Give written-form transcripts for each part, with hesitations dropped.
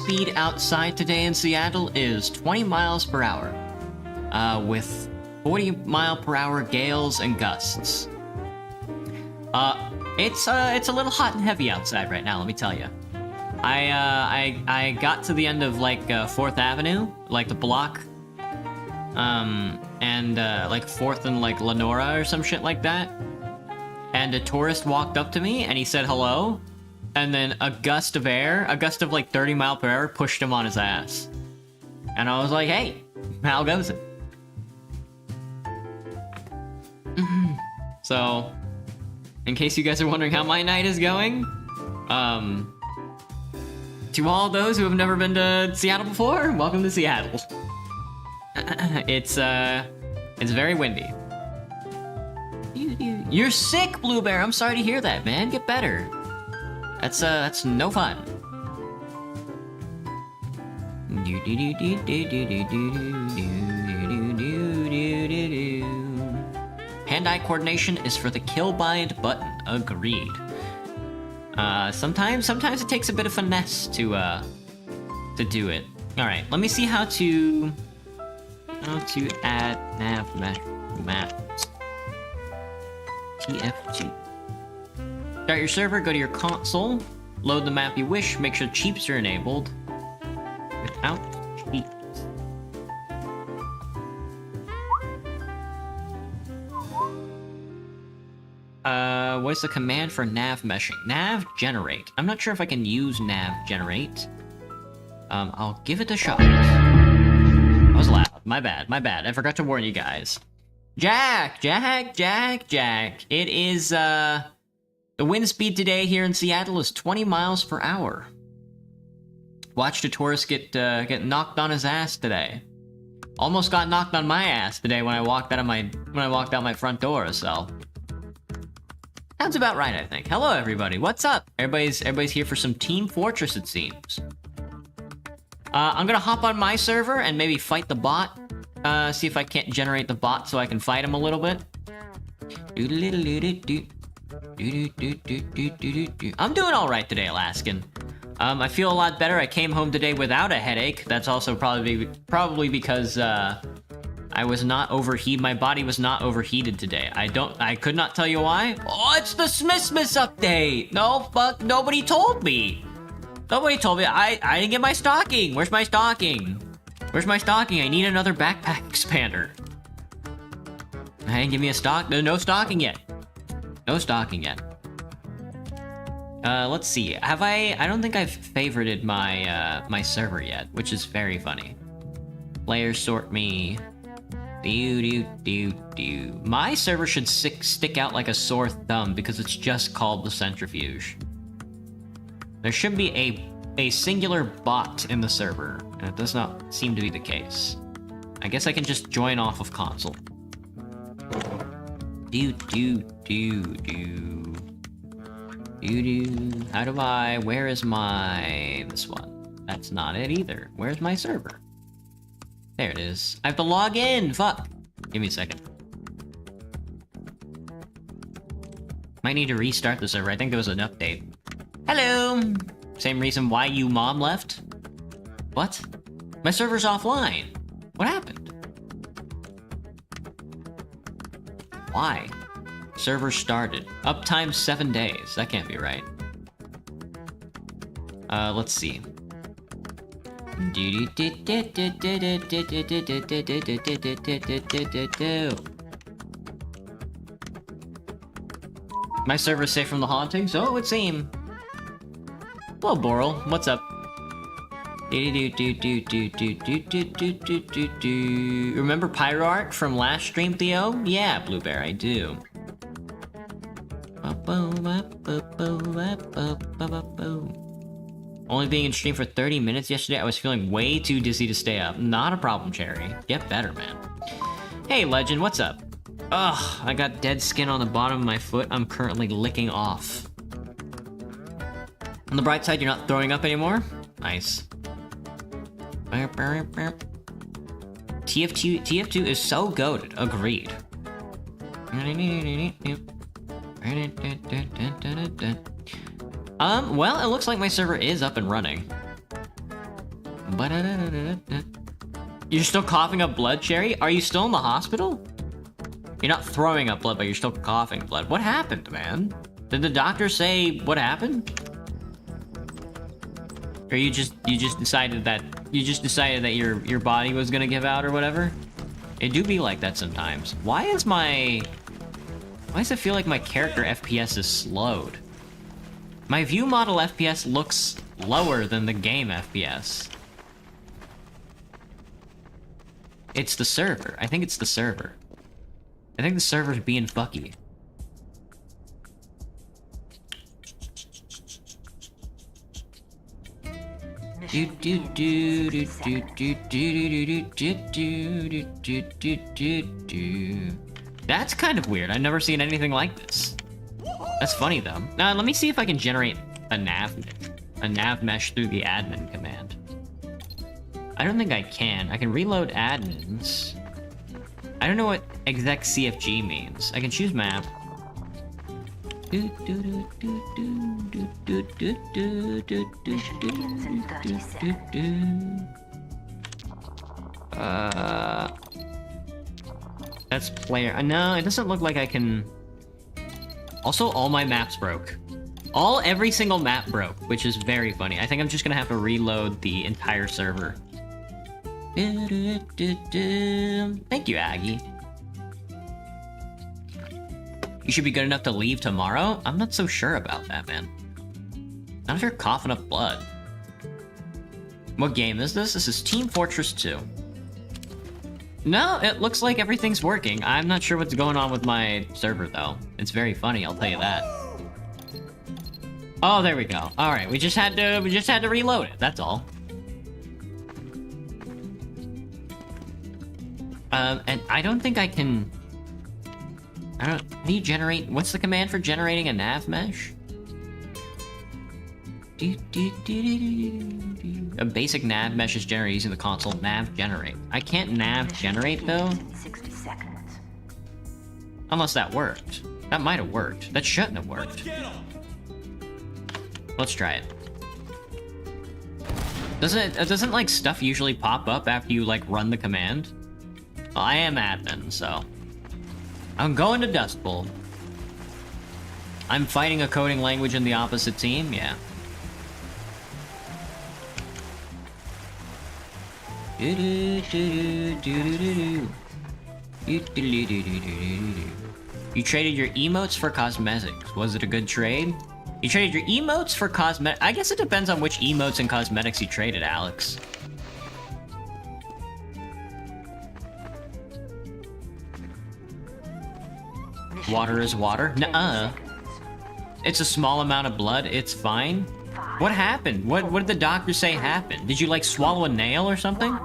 speed outside today in Seattle is 20 miles per hour, with 40-mile-per-hour gales and gusts. It's a little hot and heavy outside right now, let me tell you. I got to the end of, like, 4th Avenue, like, the block, and, like, 4th and, like, Lenora or some shit like that, and a tourist walked up to me, and he said hello, and then a gust of air, a gust of, like, 30 mile per hour, pushed him on his ass. And I was like, hey, how goes it? So, in case you guys are wondering how my night is going, to all those who have never been to Seattle before, welcome to Seattle. It's very windy. You're sick, Blue Bear. I'm sorry to hear that, man. Get better. That's no fun. Hand-eye coordination is for the kill bind button. Agreed. Sometimes it takes a bit of finesse to do it. All right, let me see how to add nav maps. tf2. Start your server, go to your console, load the map you wish, make sure cheats are enabled. Without cheats. What's the command for nav meshing? Nav generate. I'm not sure if I can use nav generate. I'll give it a shot. That was loud. My bad. I forgot to warn you guys. Jack! It is, the wind speed today here in Seattle is 20 miles per hour. Watched a tourist get knocked on his ass today. Almost got knocked on my ass today when I walked out my front door, so. Sounds about right, I think. Hello, everybody. What's up? Everybody's here for some Team Fortress, it seems. I'm gonna hop on my server and maybe fight the bot. See if I can't generate the bot so I can fight him a little bit. I'm doing all right today, Alaskan. I feel a lot better. I came home today without a headache. That's also probably because I was not overheated. My body was not overheated today. I could not tell you why. Oh, it's the Smith update. No, fuck, nobody told me. Nobody told me. I didn't get my stocking. Where's my stocking? Where's my stocking? I need another backpack expander. I didn't give me a stock. No stocking yet. No stocking yet. Let's see. Have I don't think I've favorited my my server yet, which is very funny. Players sort me. My server should stick out like a sore thumb because it's just called the Centrifuge. There should be a singular bot in the server, and it does not seem to be the case. I guess I can just join off of console. How do I... Where is my... This one. That's not it either. Where's my server? There it is. I have to log in! Fuck! Give me a second. Might need to restart the server. I think there was an update. Hello! Same reason why you mom left? What? My server's offline. What happened? Why? Server started. Uptime 7 days. That can't be right. Let's see. My server's safe from the haunting, so it would seem. Hello, Boral. What's up? Remember PyroArch from last stream, Theo? Yeah, Blue Bear, I do. Only being in stream for 30 minutes yesterday, I was feeling way too dizzy to stay up. Not a problem, Cherry. Get better, man. Hey, Legend, what's up? Ugh, I got dead skin on the bottom of my foot. I'm currently licking off. On the bright side, you're not throwing up anymore? Nice. TF2 is so goated. Agreed. Well, it looks like my server is up and running. You're still coughing up blood, Cherry? Are you still in the hospital? You're not throwing up blood, but you're still coughing blood. What happened, man? Did the doctor say what happened? Or you just decided that your body was gonna give out or whatever? It do be like that sometimes. Why does it feel like my character FPS is slowed? My view model FPS looks lower than the game FPS. It's the server. I think it's the server. I think the server's being fucky. That's kind of weird. I've never seen anything like this. That's funny though. Now let me see if I can generate a nav mesh through the admin command. I don't think I can. I can reload admins. I don't know what exec CFG means. I can choose map. Mission begins in 30 seconds. That's player. No, it doesn't look like I can. Also, all my maps broke. Every single map broke, which is very funny. I think I'm just gonna have to reload the entire server. Thank you, Aggie. You should be good enough to leave tomorrow? I'm not so sure about that, man. Not if you're coughing up blood. What game is this? This is Team Fortress 2. No, it looks like everything's working. I'm not sure what's going on with my server, though. It's very funny, I'll tell you that. Oh, there we go. Alright, we just had to reload it, that's all. And I don't think I can... can you generate... What's the command for generating a nav mesh? A basic nav mesh is generated using the console nav generate. I can't nav generate, though. 60 seconds. Unless that worked. That might have worked. That shouldn't have worked. Let's try it. Doesn't like stuff usually pop up after you like run the command? Well, I am admin, so I'm going to Dust Bowl. I'm fighting a coding language in the opposite team, yeah. You traded your emotes for cosmetics. Was it a good trade? You traded your emotes for cosmetics. I guess it depends on which emotes and cosmetics you traded, Alex. Water is water? Nuh-uh. It's a small amount of blood. It's fine. What happened? What did the doctor say happened? Did you, like, swallow a nail or something?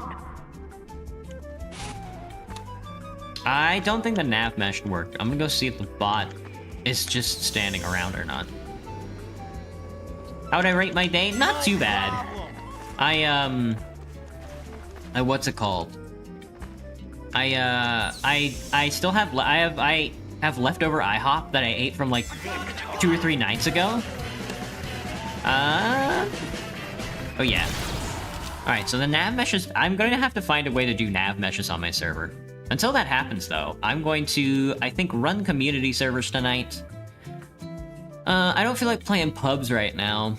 I don't think the nav mesh worked. I'm gonna go see if the bot is just standing around or not. How would I rate my day? Not too bad. What's it called? I still have, I have leftover IHOP that I ate from, like, 2 or 3 nights ago. Oh yeah. Alright, so the nav meshes, I'm gonna have to find a way to do nav meshes on my server. Until that happens, though, I'm going to, I think, run community servers tonight. I don't feel like playing pubs right now.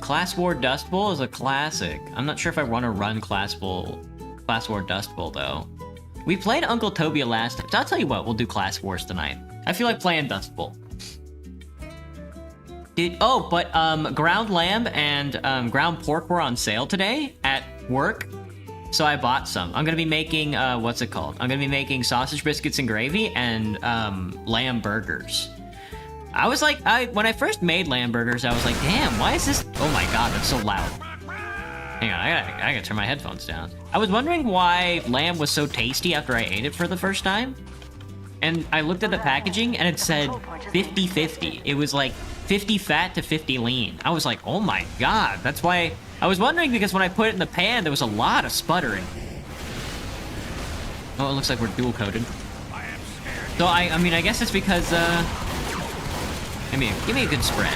Class War Dust Bowl is a classic. I'm not sure if I want to run Class War Dust Bowl, though. We played Uncle Tobia last time. I'll tell you what, we'll do Class Wars tonight. I feel like playing Dust Bowl. But ground lamb and ground pork were on sale today at work, so I bought some. I'm gonna be making what's it called? I'm gonna be making sausage biscuits and gravy and lamb burgers. I was like, when I first made lamb burgers, I was like, damn, why is this? Oh my god, that's so loud. Hang on, I gotta turn my headphones down. I was wondering why lamb was so tasty after I ate it for the first time, and I looked at the packaging and it said 50-50. It was like 50 fat to 50 lean. I was like, oh my god. That's why I was wondering, because when I put it in the pan, there was a lot of sputtering. Oh, it looks like we're dual coded. So I mean, I guess it's because Give me a good spread.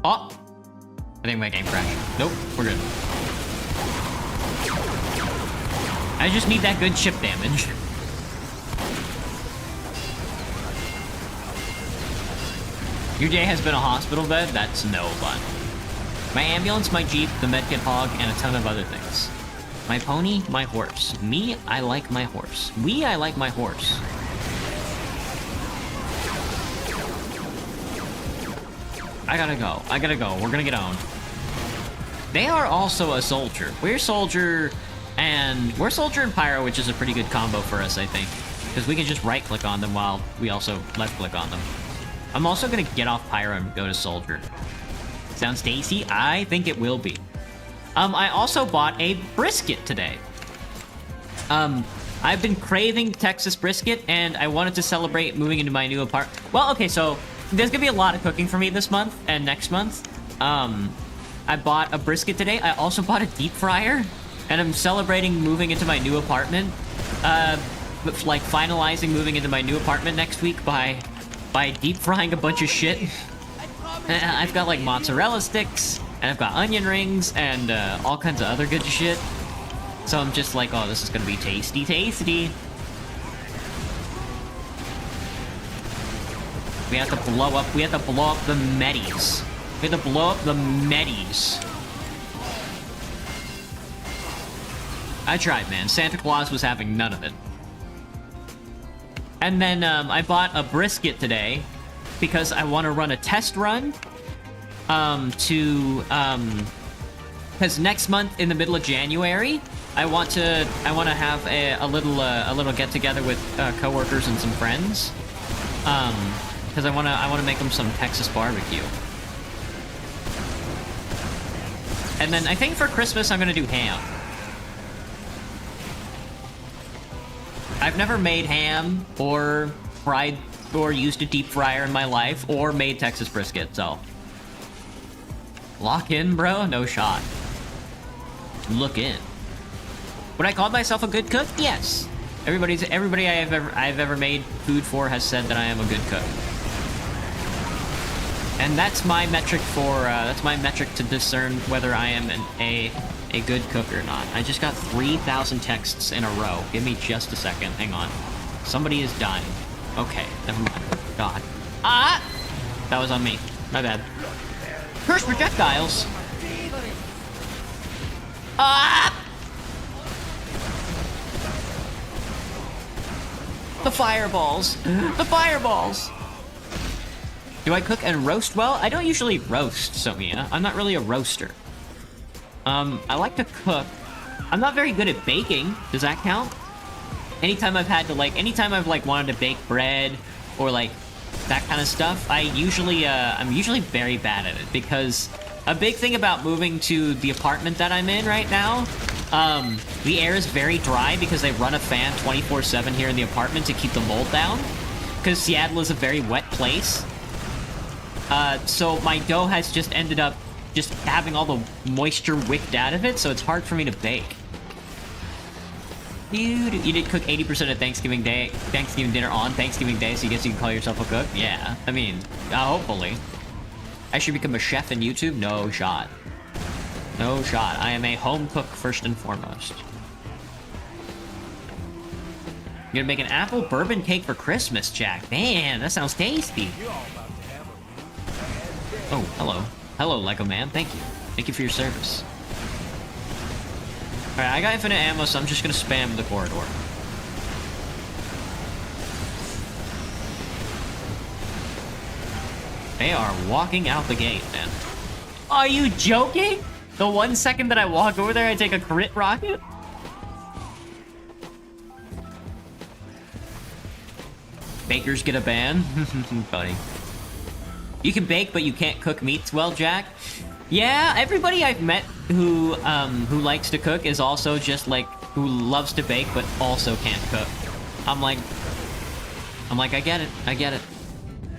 Oh! I think my game crashed. Nope, we're good. I just need that good chip damage. Your day has been a hospital bed? That's no fun. My ambulance, my jeep, the medkit hog, and a ton of other things. My pony, my horse. Me, I like my horse. I like my horse. I gotta go. We're gonna get owned. They are also a soldier. We're soldier and pyro, which is a pretty good combo for us, I think. Because we can just right-click on them while we also left-click on them. I'm also gonna get off pyro and go to soldier. Sounds tasty? I think it will be. I also bought a brisket today. I've been craving Texas brisket, and I wanted to celebrate moving into my new apartment. Well, okay, so there's gonna be a lot of cooking for me this month and next month. I bought a brisket today. I also bought a deep fryer, and I'm celebrating moving into my new apartment. Like finalizing moving into my new apartment next week by deep frying a bunch of shit. I've got like mozzarella sticks, and I've got onion rings, and all kinds of other good shit. So I'm just like, oh, this is gonna be tasty, tasty. We have to blow up the Medis. We have to blow up the Medis. I tried, man. Santa Claus was having none of it. And then I bought a brisket today because I want to run a test run because next month in the middle of January I want to have a little get together with coworkers and some friends because I want to make them some Texas barbecue. And then I think for Christmas I'm gonna do ham. I've never made ham or fried or used a deep fryer in my life or made Texas brisket, so lock in, bro. No shot. Look in. Would I call myself a good cook? Yes. Everybody I've ever made food for has said that I am a good cook. And that's my metric to discern whether I am a good cook or not. I just got 3,000 texts in a row. Give me just a second. Hang on. Somebody is dying. Okay, never mind. God. Ah! That was on me. My bad. Cursed projectiles! Ah! The fireballs! The fireballs! Do I cook and roast well? I don't usually roast, Sonia. I'm not really a roaster. I like to cook. I'm not very good at baking. Does that count? Anytime I've wanted to bake bread or like that kind of stuff, I'm usually very bad at it because a big thing about moving to the apartment that I'm in right now, the air is very dry because they run a fan 24/7 here in the apartment to keep the mold down because Seattle is a very wet place. So my dough has just ended up just having all the moisture wicked out of it, so it's hard for me to bake. Dude, you did cook 80% of Thanksgiving dinner on Thanksgiving Day, so you guess you can call yourself a cook? Yeah, I mean, hopefully. I should become a chef in YouTube? No shot. No shot. I am a home cook first and foremost. You're gonna make an apple bourbon cake for Christmas, Jack. Man, that sounds tasty. Oh, hello. Hello, Lego man. Thank you. Thank you for your service. Alright, I got infinite ammo, so I'm just gonna spam the corridor. They are walking out the gate, man. Are you joking? The 1 second that I walk over there, I take a crit rocket? Bakers get a ban? Buddy. You can bake, but you can't cook meats well, Jack? Yeah, everybody I've met who likes to cook is also just like, who loves to bake, but also can't cook. I'm like, I get it.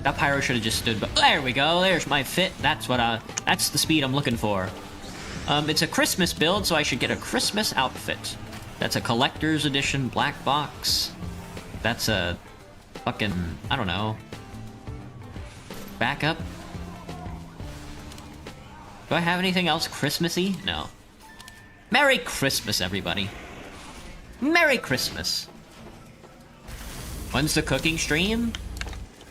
That pyro should have just stood, but there we go, there's my fit. That's the speed I'm looking for. It's a Christmas build, so I should get a Christmas outfit. That's a collector's edition black box. That's a fucking, I don't know. Backup. Do I have anything else Christmassy? No. Merry Christmas, everybody. Merry Christmas. When's the cooking stream?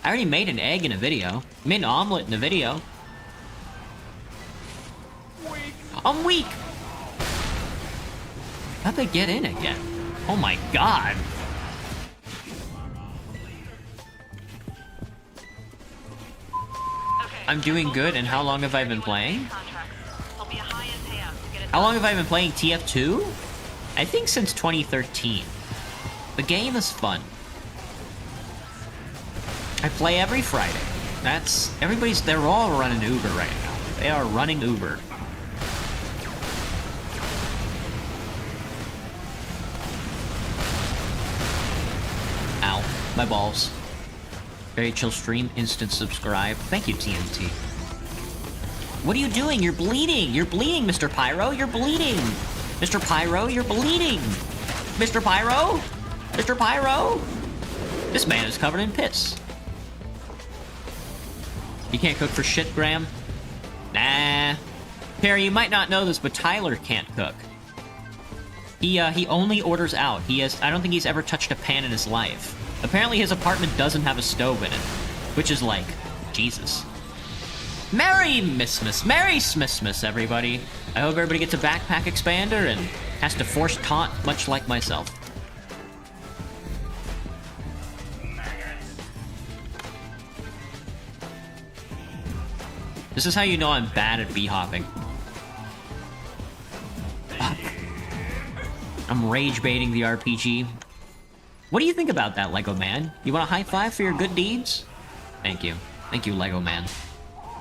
I already made an egg in a video. I made an omelet in a video. I'm weak! How'd they get in again? Oh my god! I'm doing good, and how long have I been playing? How long have I been playing tf2? I think since 2013. The game is fun. I play every Friday. They're all running Uber right now. They are running Uber. Ow, my balls. Very chill stream, instant subscribe. Thank you, TNT. What are you doing? You're bleeding! You're bleeding, Mr. Pyro! You're bleeding! Mr. Pyro, you're bleeding! Mr. Pyro? Mr. Pyro? This man is covered in piss. You can't cook for shit, Graham? Nah. Perry, you might not know this, but Tyler can't cook. He only orders out. I don't think he's ever touched a pan in his life. Apparently his apartment doesn't have a stove in it. Which is like, Jesus. Merry Missmas! Merry Smissmas, everybody! I hope everybody gets a backpack expander and has to force taunt, much like myself. This is how you know I'm bad at bee-hopping. I'm rage-baiting the RPG. What do you think about that, Lego Man? You want a high five for your good deeds? Thank you. Thank you, Lego Man.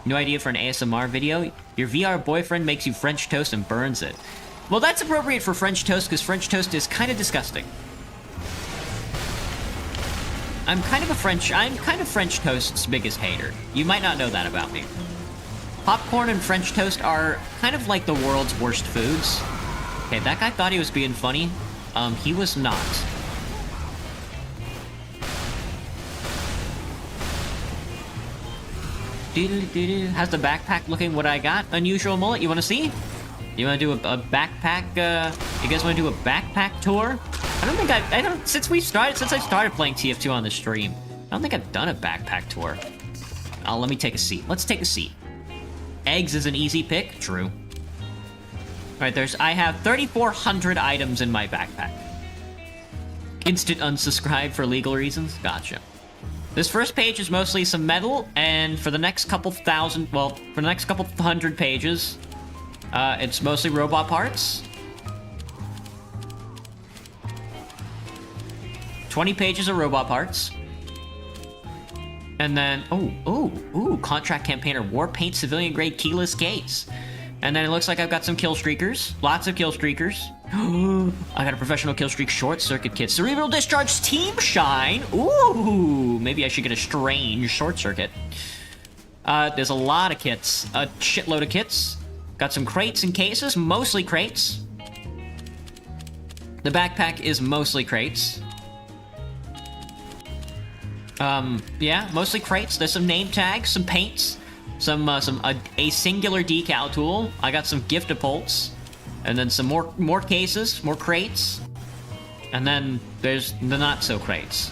New idea for an ASMR video? Your VR boyfriend makes you French toast and burns it. Well, that's appropriate for French toast, because French toast is kind of disgusting. I'm kind of French toast's biggest hater. You might not know that about me. Popcorn and French toast are kind of like the world's worst foods. Okay, that guy thought he was being funny. He was not. How's the backpack looking? What I got? Unusual mullet. You want to see? You want to do a backpack? You guys want to do a backpack tour? Since I started playing TF2 on the stream, I don't think I've done a backpack tour. Oh, let me take a seat. Let's take a seat. Eggs is an easy pick. True. All right, I have 3,400 items in my backpack. Instant unsubscribe for legal reasons. Gotcha. This first page is mostly some metal, and for the next couple hundred pages, it's mostly robot parts. 20 pages of robot parts. And then, contract campaigner, war paint, civilian grade keyless case. And then it looks like I've got some kill streakers. Lots of kill streakers. I got a professional kill streak short circuit kit. Cerebral discharge team shine. Ooh, maybe I should get a strange short circuit. There's a lot of kits. A shitload of kits. Got some crates and cases, mostly crates. The backpack is mostly crates. Yeah, mostly crates. There's some name tags, some paints, a singular decal tool. I got some gift-a-pults, and then some more cases, more crates, and then there's the not-so crates.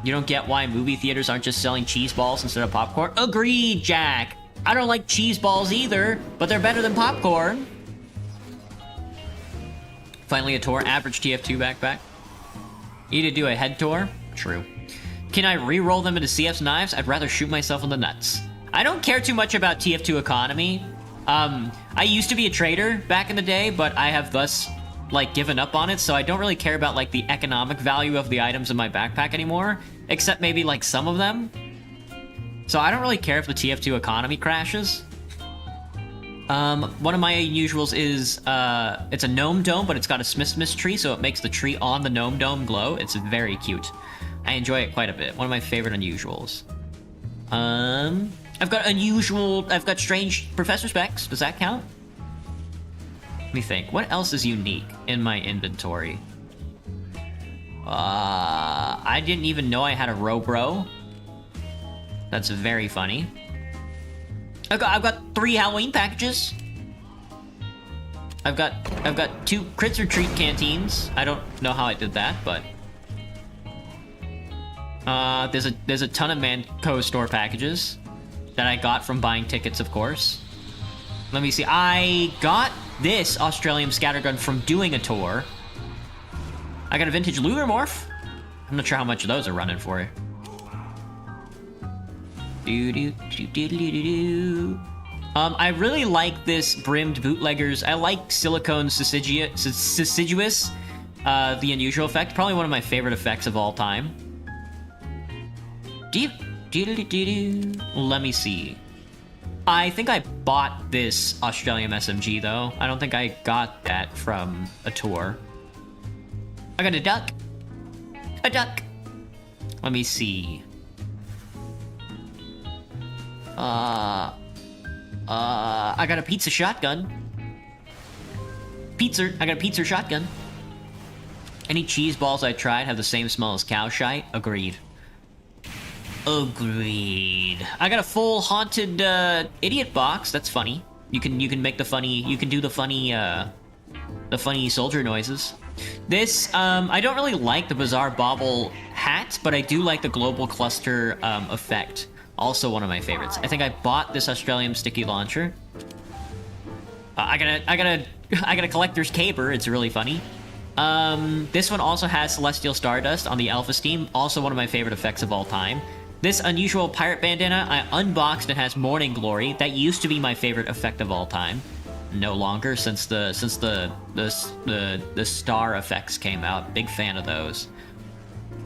You don't get why movie theaters aren't just selling cheese balls instead of popcorn? Agreed, Jack! I don't like cheese balls either, but they're better than popcorn. Finally a tour, average TF2 backpack. You need to do a head tour? True. Can I re-roll them into CF's knives? I'd rather shoot myself in the nuts. I don't care too much about TF2 economy. I used to be a trader back in the day, but I have thus, given up on it, so I don't really care about, the economic value of the items in my backpack anymore, except maybe, some of them. So I don't really care if the TF2 economy crashes. One of my unusuals is, it's a gnome dome, but it's got a Smithmas tree, so it makes the tree on the gnome dome glow. It's very cute. I enjoy it quite a bit. One of my favorite unusuals. I've got strange professor specs. Does that count? Let me think. What else is unique in my inventory? I didn't even know I had a Robro. That's very funny. I've got 3 Halloween packages. I've got 2 Crits or Treat canteens. I don't know how I did that, but there's a ton of Manco store packages that I got from buying tickets, of course. Let me see. I got this Australian scattergun from doing a tour. I got a vintage Lunar Morph. I'm not sure how much of those are running for you. I really like this brimmed bootleggers. I like silicone deciduous, the unusual effect. Probably one of my favorite effects of all time. Let me see. I think I bought this Australian SMG though. I don't think I got that from a tour. I got a duck. A duck. Let me see. I got a pizza shotgun. I got a pizza shotgun. Any cheese balls I tried have the same smell as cow shite. Agreed. Agreed. I got a full haunted idiot box. That's funny. You can make the funny. You can do the funny soldier noises. This I don't really like the bizarre bauble hat, but I do like the global cluster effect. Also one of my favorites. I think I bought this Australian sticky launcher. I got a collector's caper. It's really funny. This one also has Celestial Stardust on the Alpha Steam. Also one of my favorite effects of all time. This unusual pirate bandana I unboxed. It has Morning Glory. That used to be my favorite effect of all time. No longer since the star effects came out. Big fan of those.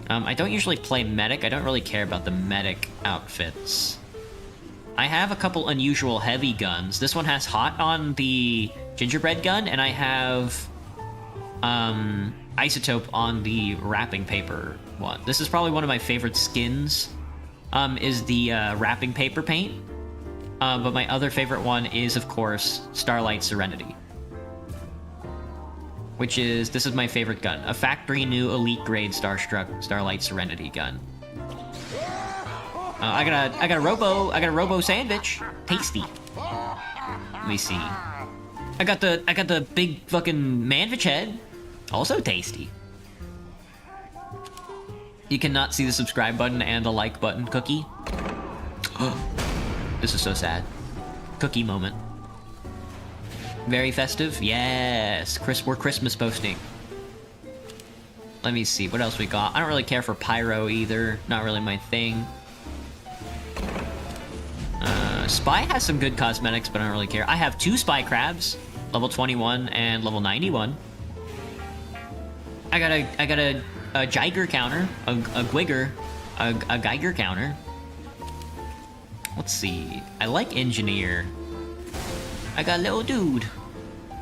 I don't usually play medic. I don't really care about the medic outfits. I have a couple unusual heavy guns. This one has hot on the gingerbread gun, and I have isotope on the wrapping paper one. This is probably one of my favorite skins. Is the wrapping paper paint. But my other favorite one is, of course, Starlight Serenity. This is my favorite gun. A factory new elite grade Starlight Serenity gun. I got a Robo sandwich. Tasty. Let me see. I got the big fucking manvich head. Also tasty. You cannot see the subscribe button and the like button, Cookie. This is so sad. Cookie moment. Very festive? Yes! We're Christmas posting. Let me see, what else we got? I don't really care for pyro either. Not really my thing. Spy has some good cosmetics, but I don't really care. I have 2 Spy Crabs. Level 21 and level 91. I got a Geiger counter. A Geiger counter. Let's see. I like Engineer. I got a little dude.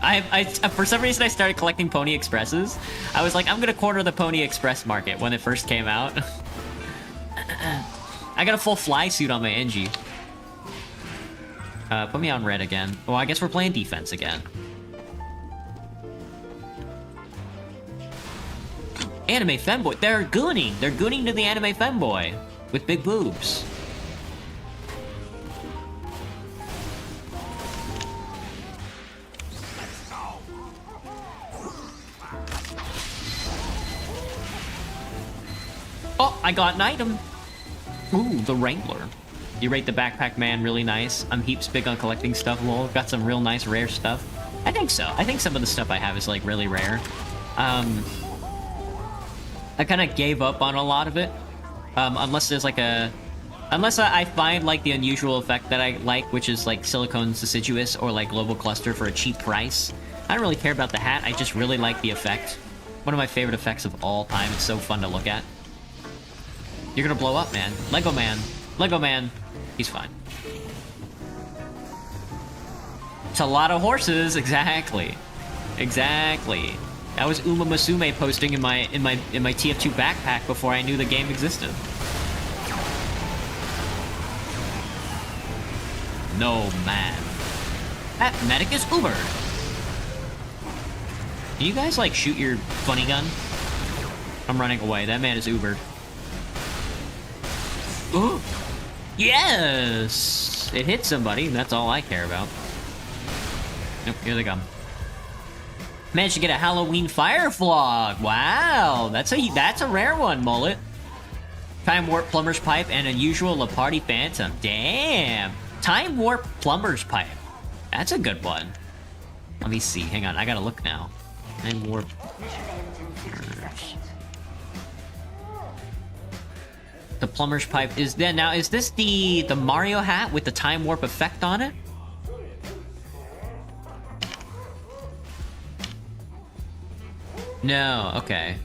I for some reason I started collecting Pony Expresses. I was like, I'm gonna corner the Pony Express market when it first came out. I got a full fly suit on my Engie. Put me on red again. Well, I guess we're playing defense again. Anime femboy. They're gooning. They're gooning to the anime femboy with big boobs. Oh, I got an item. Ooh, the Wrangler. You rate the Backpack Man really nice. I'm heaps big on collecting stuff, lol. Got some real nice rare stuff. I think so. I think some of the stuff I have is like really rare. I kind of gave up on a lot of it. Unless there's like unless I find like the unusual effect that I like, which is like silicone deciduous or like global cluster for a cheap price. I don't really care about the hat. I just really like the effect. One of my favorite effects of all time. It's so fun to look at. You're gonna blow up, man. Lego Man. Lego Man. He's fine. It's a lot of horses. Exactly. Exactly. That was Uma Musume posting in my tf2 backpack before I knew the game existed. No, man. That medic is Ubered. Can you guys, like, shoot your funny gun? I'm running away. That man is Ubered. Ooh! Yes! It hit somebody. That's all I care about. Nope, here they come. Managed to get a Halloween fire flog. Wow, that's a rare one, Mullet. Time warp plumber's pipe and unusual La Party Phantom. Damn. Time warp plumber's pipe. That's a good one. Let me see. Hang on, I gotta look now. Time warp. Mission ends in 60 seconds. The plumber's pipe is then now. Is this the Mario hat with the time warp effect on it? No, okay.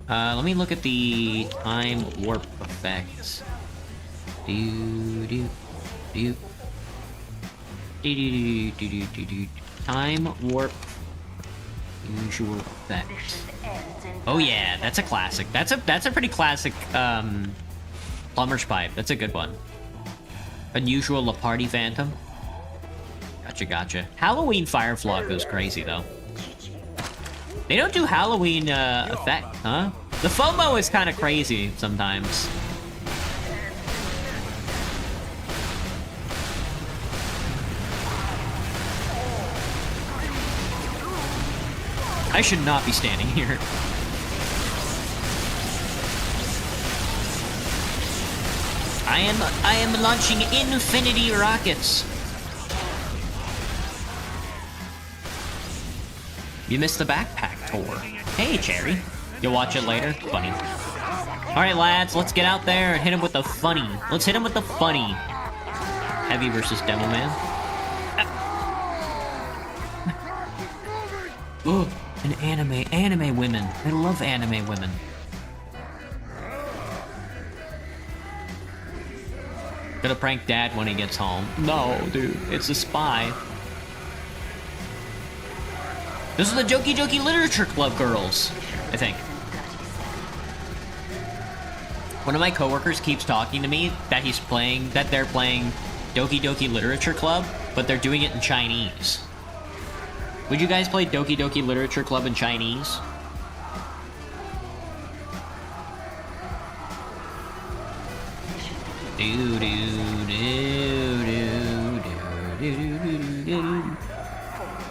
Let me look at the time warp effects. Time warp usual effect. Mission ends in Oh yeah, that's a classic. That's a pretty classic plumber's pipe. That's a good one. Unusual La Party Phantom. Gotcha. Halloween fire flock goes crazy though. They don't do Halloween effect, huh? The FOMO is kind of crazy sometimes. I should not be standing here. I am launching infinity rockets. You missed the backpack tour. Hey, Cherry. You'll watch it later? Funny. Alright, lads, let's get out there and hit him with the funny. Let's hit him with the funny. Heavy versus Demo Man. Ooh, an anime women. I love anime women. Gonna prank Dad when he gets home. No, dude, it's a spy. This is the Jokey Jokey Literature Club girls, I think. One of my coworkers keeps talking to me that they're playing Doki Doki Literature Club, but they're doing it in Chinese. Would you guys play Doki Doki Literature Club in Chinese?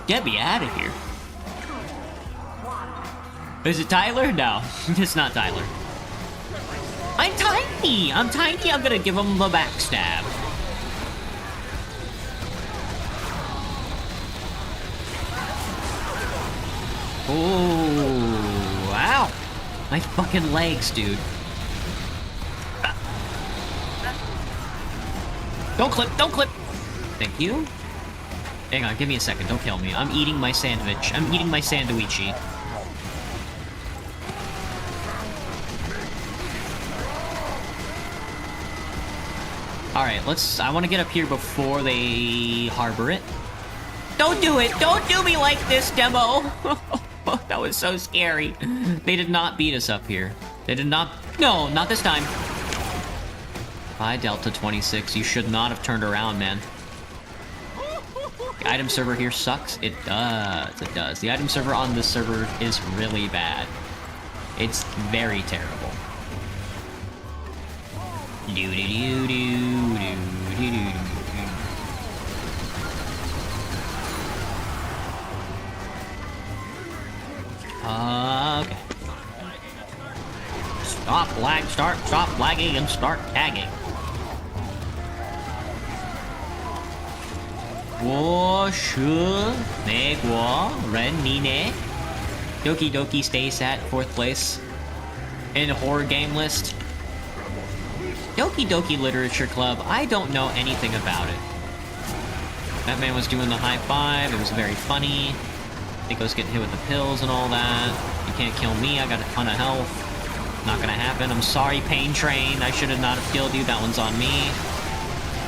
Get me out of here. Is it Tyler? No, it's not Tyler. I'm tiny! I'm gonna give him the backstab. Oh, wow. My fucking legs, dude. Don't clip. Thank you. Hang on, give me a second, don't kill me. I'm eating my sandwich. I'm eating my sandwichy. Alright, I want to get up here before they harbor it. Don't do it! Don't do me like this, Demo! That was so scary. They did not beat us up here. They did not... No, not this time. Bye, Delta 26. You should not have turned around, man. The item server here sucks. It does. The item server on this server is really bad. It's very terrible. Okay. Stop lagging and start tagging. 我是美国人，你呢? Doki Doki stays at 4th place in horror game list. Doki Doki Literature Club, I don't know anything about it. That man was doing the high five, it was very funny. I think I was getting hit with the pills and all that. You can't kill me, I got a ton of health. Not gonna happen, I'm sorry, Pain Train. I should have not have killed you, that one's on me.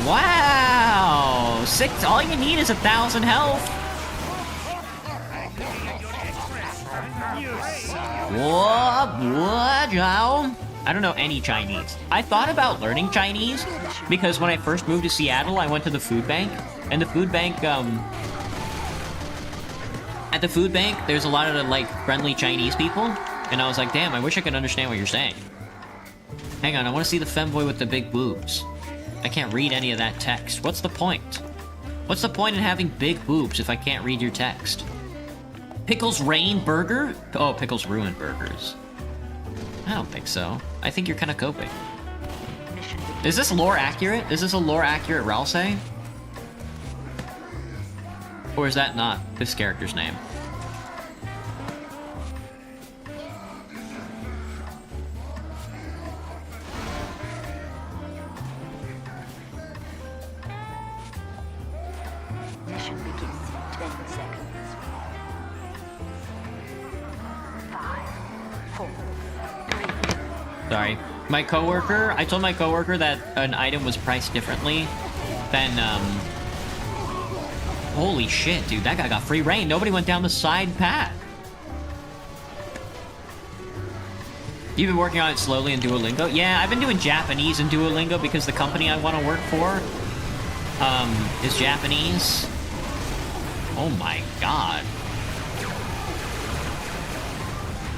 Wow! All you need is 1,000 health. What? I don't know any Chinese. I thought about learning Chinese because when I first moved to Seattle, I went to the food bank, and the food bank At the food bank, there's a lot of, like, friendly Chinese people. And I was like, damn, I wish I could understand what you're saying. Hang on, I want to see the femboy with the big boobs. I can't read any of that text. What's the point? What's the point in having big boobs if I can't read your text? Pickles Rain Burger? Oh, Pickles Ruin Burgers. I don't think so. I think you're kind of coping. Is this lore accurate? Is this a lore accurate Ralsei? Or is that not this character's name? Mission begins in 10 seconds. 5, 4, 3. Sorry. My coworker, I told my coworker that an item was priced differently than, holy shit, dude, that guy got free reign. Nobody went down the side path. You've been working on it slowly in Duolingo? Yeah, I've been doing Japanese in Duolingo because the company I want to work for, is Japanese. Oh my god.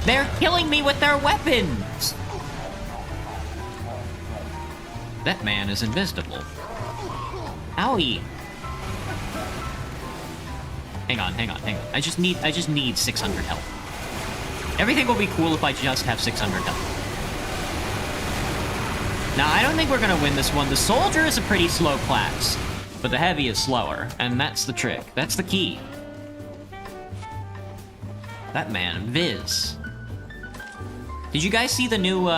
They're killing me with their weapons! That man is invisible. Owie. Hang on. I just need 600 health. Everything will be cool if I just have 600 health. Now, I don't think we're gonna win this one. The soldier is a pretty slow class, but the heavy is slower, and that's the trick. That's the key. That man, Viz. Did you guys see the new,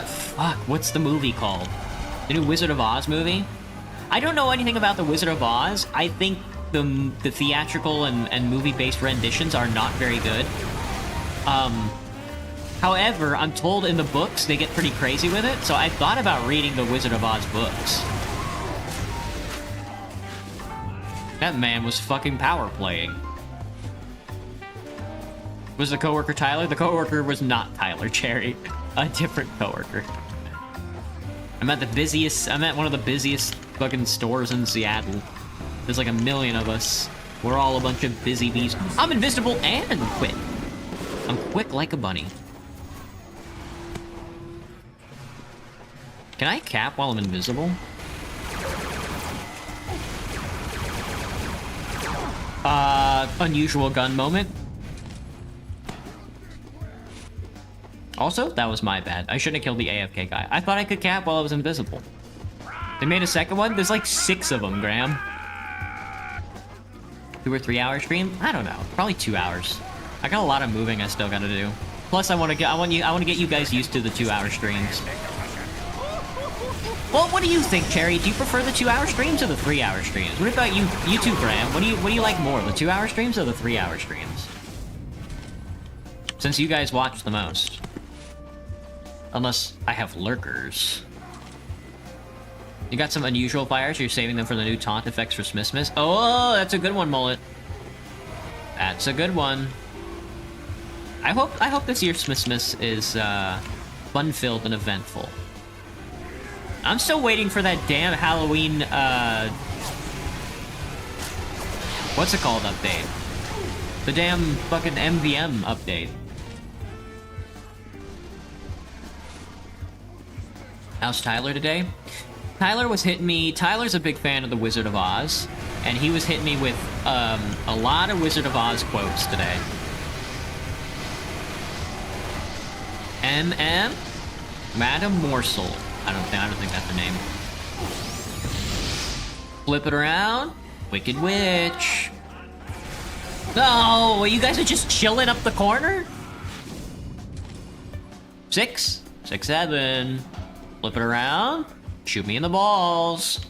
fuck, what's the movie called? The new Wizard of Oz movie? I don't know anything about the Wizard of Oz. I think the theatrical and movie-based renditions are not very good. However, I'm told in the books they get pretty crazy with it, so I thought about reading the Wizard of Oz books. That man was fucking power playing. Was the coworker Tyler? The coworker was not Tyler Cherry. A different coworker. I'm at one of the busiest fucking stores in Seattle. There's like a million of us. We're all a bunch of busy bees. I'm invisible and quick. I'm quick like a bunny. Can I cap while I'm invisible? Unusual gun moment. Also, that was my bad. I shouldn't have killed the AFK guy. I thought I could cap while I was invisible. They made a second one? There's like 6 of them, Graham. 2 or 3 hour stream? I don't know. Probably 2 hours. I got a lot of moving I still gotta do. Plus, I want to get you guys used to the 2 hour streams. Well, what do you think, Cherry? Do you prefer the 2 hour streams or the 3 hour streams? What about you too, Graham? What do you like more, the 2 hour streams or the 3 hour streams? Since you guys watch the most. Unless I have lurkers. You got some unusual fires, you're saving them for the new taunt effects for Smithsmith? Oh, that's a good one, Mullet. That's a good one. I hope this year's Smithsmith is fun-filled and eventful. I'm still waiting for that damn Halloween, what's it called update? The damn fucking MVM update. How's Tyler today? Tyler was hitting me. Tyler's a big fan of the Wizard of Oz, and he was hitting me with a lot of Wizard of Oz quotes today. MM? Madam Morsel. I don't think that's her name. Flip it around. Wicked Witch. No, you guys are just chilling up the corner? 6, 7. Flip it around. Shoot me in the balls.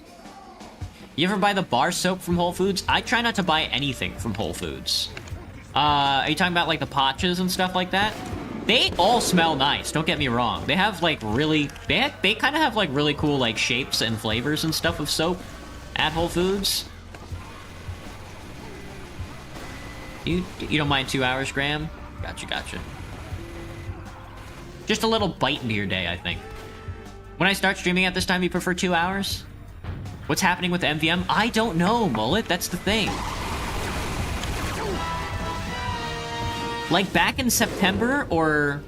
You ever buy the bar soap from Whole Foods? I try not to buy anything from Whole Foods. Are you talking about like the patches and stuff like that? They all smell nice, don't get me wrong. They have like really, they kind of have like really cool like shapes and flavors and stuff of soap at Whole Foods. You don't mind 2 hours, Graham? Gotcha. Just a little bite into your day, I think. When I start streaming at this time, you prefer 2 hours? What's happening with MVM? I don't know, Mullet. That's the thing. Like, back in September, or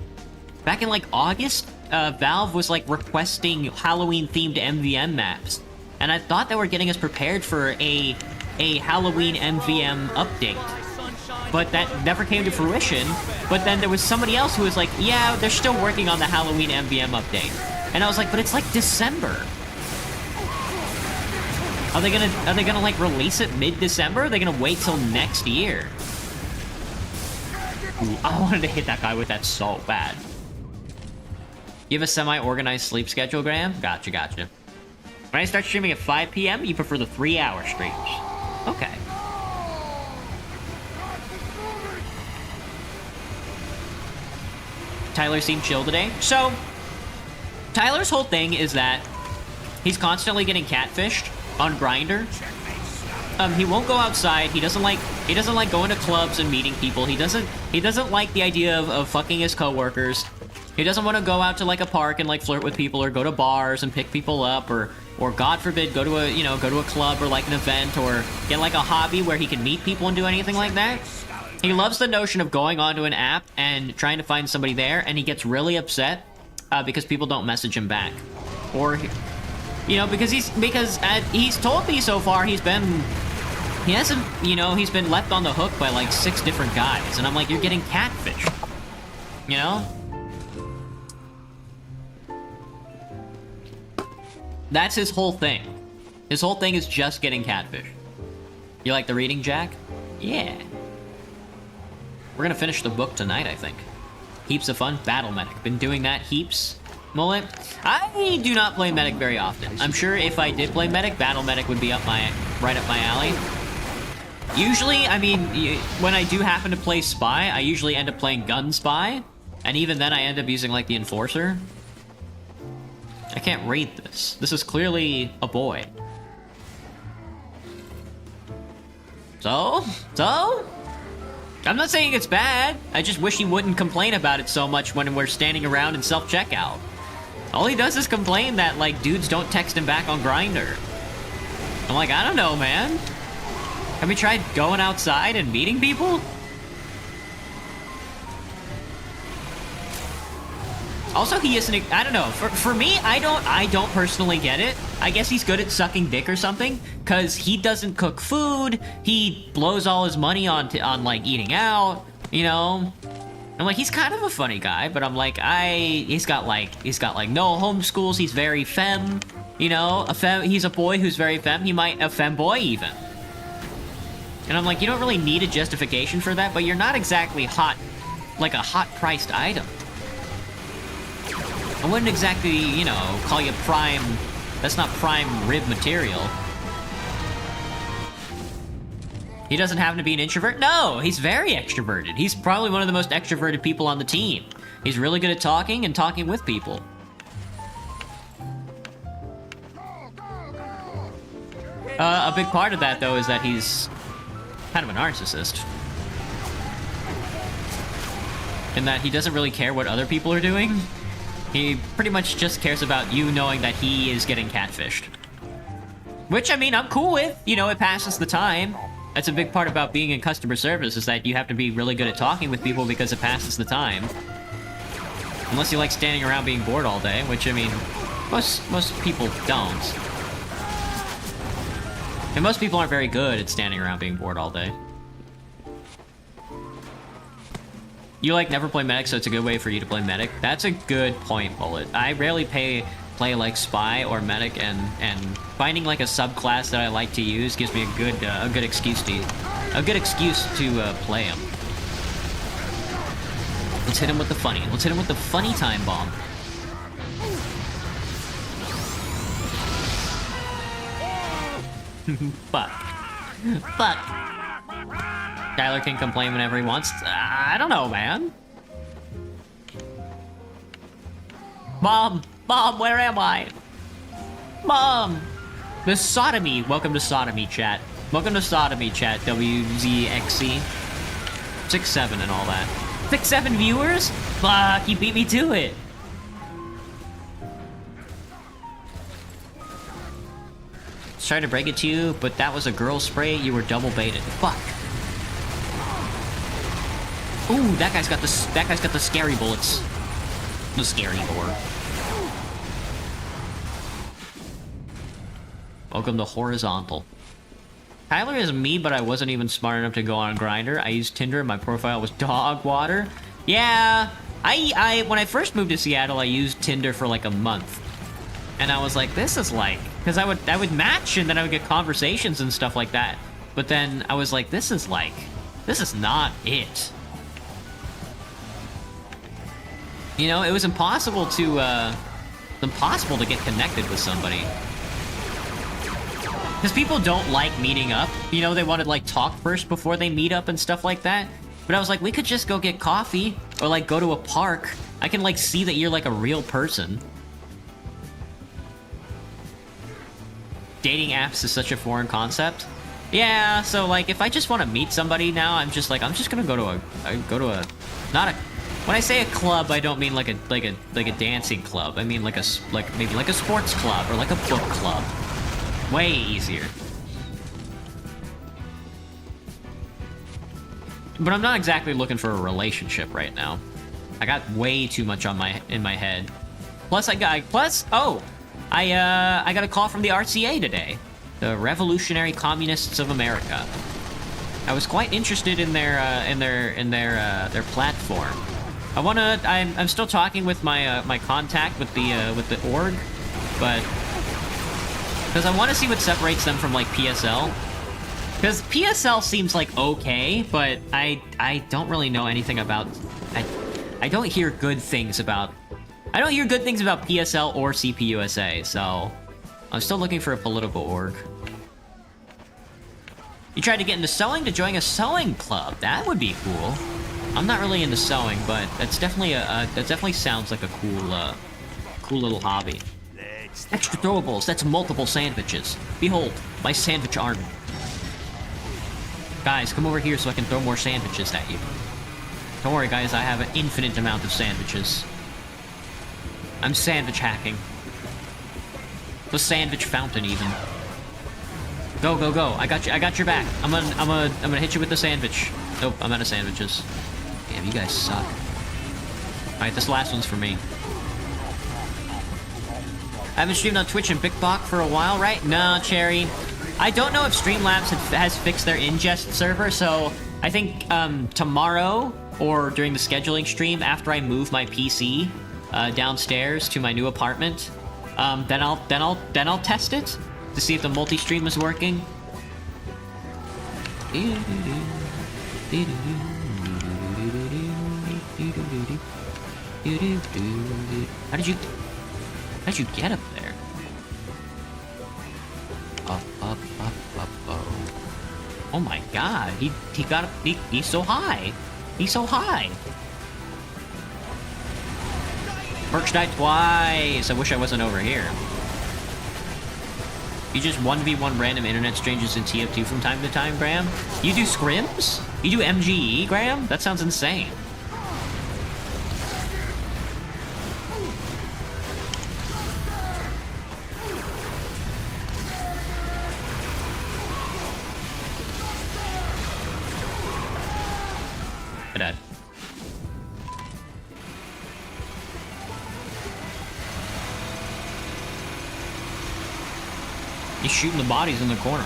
back in, like, August, Valve was, like, requesting Halloween-themed MVM maps. And I thought they were getting us prepared for a Halloween MVM update. But that never came to fruition. But then there was somebody else who was like, yeah, they're still working on the Halloween MVM update. And I was like, but it's like December. Are they gonna like release it mid-December? Are they gonna wait till next year? Ooh, I wanted to hit that guy with that so bad. You have a semi-organized sleep schedule, Graham? Gotcha, gotcha. When I start streaming at 5 p.m., you prefer the 3-hour streams. Okay. Tyler seemed chill today. So, Tyler's whole thing is that he's constantly getting catfished on Grindr. He won't go outside. He doesn't like going to clubs and meeting people. He doesn't like the idea of fucking his coworkers. He doesn't want to go out to like a park and like flirt with people or go to bars and pick people up or God forbid go to a club or like an event or get like a hobby where he can meet people and do anything like that. He loves the notion of going onto an app and trying to find somebody there, and he gets really upset because people don't message him back, or because he's told me so far he's been left on the hook by like 6 different guys, and I'm like, you're getting catfished, That's his whole thing. His whole thing is just getting catfished. You like the reading, Jack? Yeah. We're gonna finish the book tonight, I think. Heaps of fun. Battle Medic. Been doing that heaps. Mullet. I do not play Medic very often. I'm sure if I did play Medic, Battle Medic would be right up my alley. Usually, I mean, when I do happen to play Spy, I usually end up playing Gun Spy. And even then, I end up using, like, the Enforcer. I can't read this. This is clearly a boy. So? I'm not saying it's bad. I just wish he wouldn't complain about it so much when we're standing around in self-checkout. All he does is complain that, like, dudes don't text him back on Grindr. I'm like, I don't know, man. Have you tried going outside and meeting people? Also, he isn't, I don't know, for me, I don't personally get it. I guess he's good at sucking dick or something, because he doesn't cook food, he blows all his money on like, eating out, I'm like, he's kind of a funny guy, but I'm like, he's got like, no homeschools, he's very femme, he's a boy who's very femme, he might, a femboy even. And I'm like, you don't really need a justification for that, but you're not exactly hot, like a hot-priced item. I wouldn't exactly, call you prime... That's not prime rib material. He doesn't happen to be an introvert? No, he's very extroverted. He's probably one of the most extroverted people on the team. He's really good at talking and talking with people. A big part of that, though, is that he's kind of a narcissist. In that he doesn't really care what other people are doing. He pretty much just cares about you knowing that he is getting catfished. Which, I mean, I'm cool with. It passes the time. That's a big part about being in customer service, is that you have to be really good at talking with people because it passes the time. Unless you like standing around being bored all day, which, I mean, most people don't. And most people aren't very good at standing around being bored all day. You, like, never play Medic, so it's a good way for you to play Medic. That's a good point, Bullet. I rarely play, like, Spy or Medic, and finding, like, a subclass that I like to use gives me a good excuse to play him. Let's hit him with the funny. Let's hit him with the funny time bomb. Fuck. Tyler can complain whenever he wants. I don't know, man. Mom, where am I? Mom! The sodomy. Welcome to sodomy, chat. Welcome to sodomy, chat. WZXC. 6-7 and all that. 6-7 viewers? Fuck, you beat me to it. sorry to break it to you, but that was a girl spray. You were double baited. Fuck. Ooh, that guy's got the scary bullets. The scary door. Welcome to Horizontal. Tyler is me, but I wasn't even smart enough to go on Grindr. I used Tinder. My profile was dog water. Yeah, I when I first moved to Seattle, I used Tinder for like a month, and I was like, this is like, because I would match and then I would get conversations and stuff like that. But then I was like, this is not it. You know, it was impossible to get connected with somebody. Because people don't like meeting up. You know, they want to, like, talk first before they meet up and stuff like that. But I was like, we could just go get coffee. Or, like, go to a park. I can, like, see that you're, like, a real person. Dating apps is such a foreign concept. Yeah, so, like, if I just want to meet somebody now, I'm just gonna go to a... Not a... When I say a club, I don't mean like a dancing club. I mean maybe like a sports club or like a book club. Way easier. But I'm not exactly looking for a relationship right now. I got way too much in my head. Plus I got a call from the RCA today, the Revolutionary Communists of America. I was quite interested in their platform. I'm still talking with my contact with the org, but because I want to see what separates them from like PSL. Because PSL seems like okay, but I don't really know anything about. I don't hear good things about. I don't hear good things about PSL or CPUSA, so I'm still looking for a political org. You tried to get into sewing to join a sewing club. That would be cool. I'm not really into sewing, but that's definitely that definitely sounds like a cool little hobby. Extra throwables, that's multiple sandwiches. Behold, my sandwich army. Guys, come over here so I can throw more sandwiches at you. Don't worry, guys, I have an infinite amount of sandwiches. I'm sandwich hacking. The sandwich fountain, even. Go, go, go! I got your back. I'm gonna hit you with the sandwich. Nope, I'm out of sandwiches. Damn, you guys suck. All right, this last one's for me. I haven't streamed on Twitch and BitBox for a while, right? No, Cherry. I don't know if Streamlabs has fixed their ingest server, so I think tomorrow or during the scheduling stream after I move my PC downstairs to my new apartment, then I'll test it to see if the multi-stream is working. How'd you get up there? Up. Oh my god, he got up, he's so high. He's so high. Perks died twice. I wish I wasn't over here. You just 1v1 random internet strangers in tf2 from time to time, Graham? You do scrims? You do MGE, Graham? That sounds insane. Dead. He's shooting the bodies in the corner.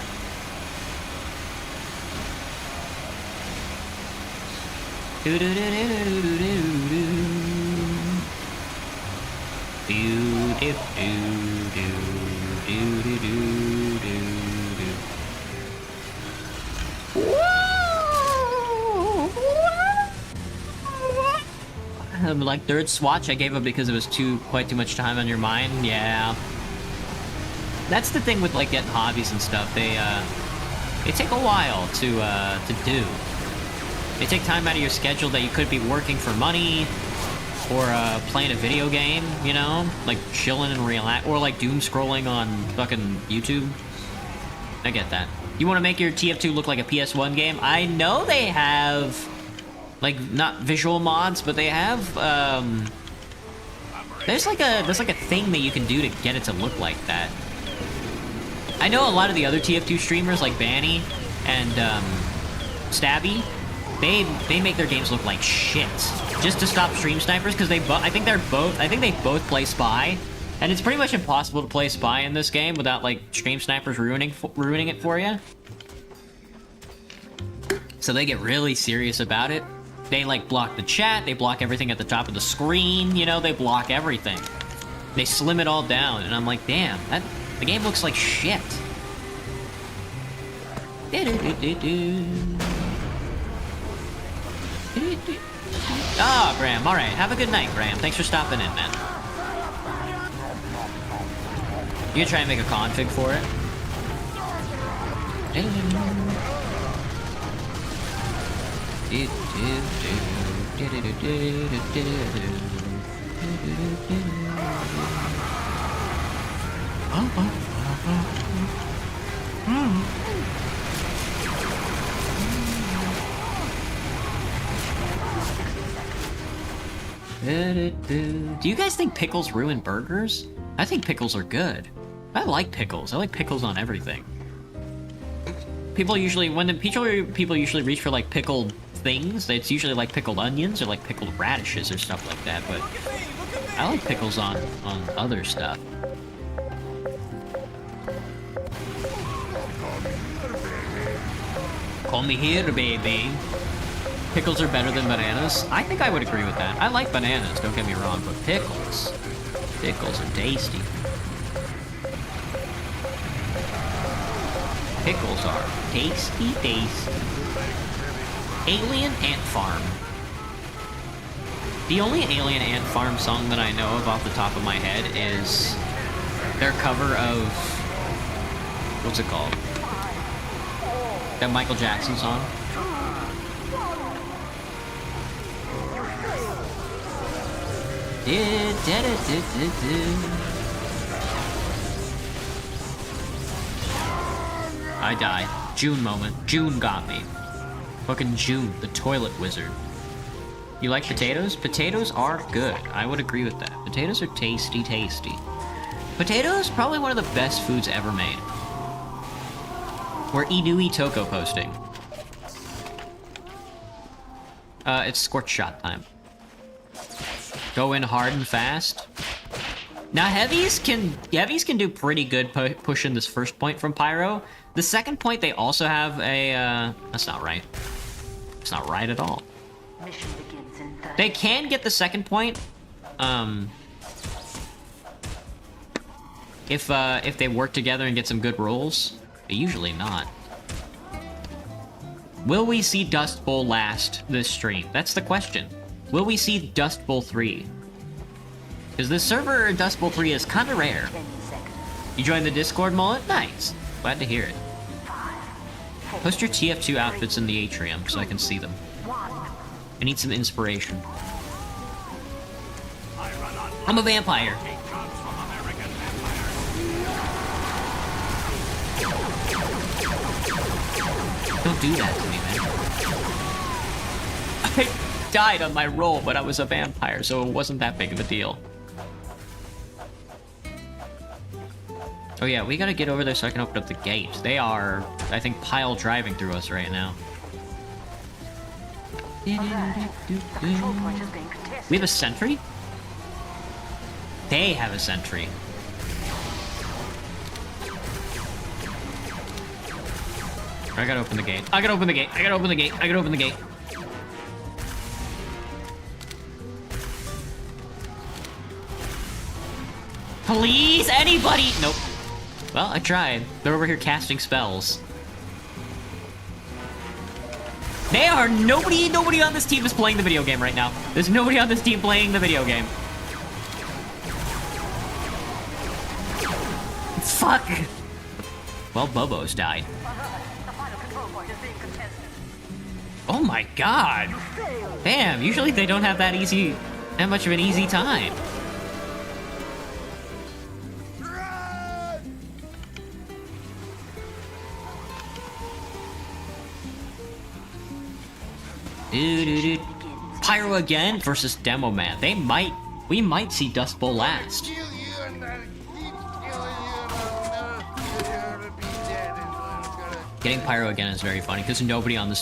Like third swatch I gave up because it was quite too much time on your mind. Yeah. That's the thing with like getting hobbies and stuff. They take a while to do. They take time out of your schedule that you could be working for money or playing a video game, you know, like chilling and relax, or like doom scrolling on fucking YouTube. I get that. You want to make your TF2 look like a PS1 game? I know they have like not visual mods, but they have there's like a thing that you can do to get it to look like that. I know a lot of the other TF2 streamers like Banny and Stabby, they make their games look like shit just to stop stream snipers because I think they both play Spy, and it's pretty much impossible to play Spy in this game without like stream snipers ruining it for you. So they get really serious about it. They like block the chat, they block everything at the top of the screen, you know, they block everything. They slim it all down, and I'm like, damn, the game looks like shit. Ah, Graham, alright, have a good night, Graham. Thanks for stopping in, man. You gonna try and make a config for it? Do you guys think pickles ruin burgers? I think pickles are good. I like pickles. I like pickles on everything. People usually, people usually reach for like pickled things, it's usually like pickled onions or like pickled radishes or stuff like that, but I like pickles on other stuff. Call me here, baby. Pickles are better than bananas? I think I would agree with that. I like bananas, don't get me wrong, but pickles are tasty. Pickles are tasty. Alien Ant Farm. The only Alien Ant Farm song that I know of off the top of my head is their cover of... what's it called? That Michael Jackson song. I died. June moment. June got me. Fucking June, the toilet wizard. You like potatoes? Potatoes are good. I would agree with that. Potatoes are tasty. Potatoes, probably one of the best foods ever made. We're Inui Toko posting. It's scorch shot time. Go in hard and fast. Now heavies can do pretty good pushing this first point from Pyro. The second point they also have a that's not right. It's not right at all. Mission begins in 30. They can get the second point if they work together and get some good rolls, but usually not. Will we see Dust Bowl last this stream? That's the question. Will we see Dust Bowl 3? Because this server Dust Bowl 3 is kind of rare. 10 seconds. You joined the Discord, Mullet? Nice. Glad to hear it. 5, 4, Post your TF2 outfits in the atrium so I can see them. 1. I need some inspiration. I'm a vampire. Don't do that to me, man. I died on my roll, but I was a vampire, so it wasn't that big of a deal. Oh yeah, we gotta get over there so I can open up the gate. They are, I think, pile driving through us right now. The control point is being contested. We have a sentry? They have a sentry. I gotta open the gate. I gotta open the gate. I gotta open the gate. I gotta open the gate. Please, anybody! Nope. Well, I tried. They're over here casting spells. They are nobody on this team is playing the video game right now. There's nobody on this team playing the video game. Fuck! Well, Bobo's died. The final control point is being contested. Oh my god! Damn, usually they don't have that much of an easy time. Pyro again versus Demo Man. We might see Dust Bowl last. Getting Pyro again is very funny, because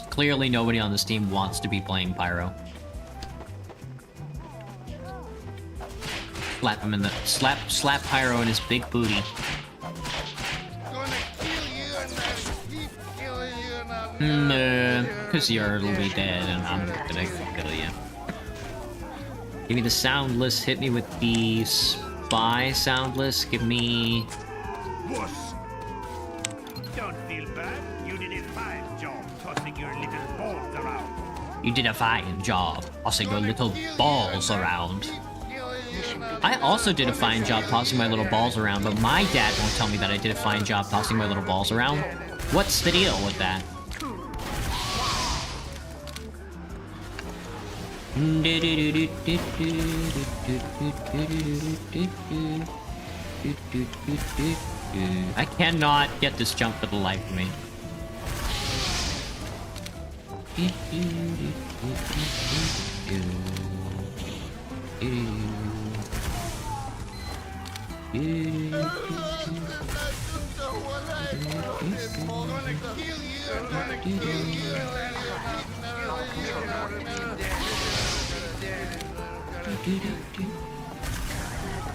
clearly nobody on this team wants to be playing Pyro. Slap him in the... Slap Pyro in his big booty. Because you'll be dead, and I'm gonna kill you. Give me the soundless, hit me with the spy soundless, give me... Wuss. Don't feel bad. You did a fine job tossing your little balls around. You did a fine job tossing your little balls around. I also did a fine job tossing my little balls around, but my dad won't tell me that I did a fine job tossing my little balls around. What's the deal with that? I cannot get this jump for the life of me.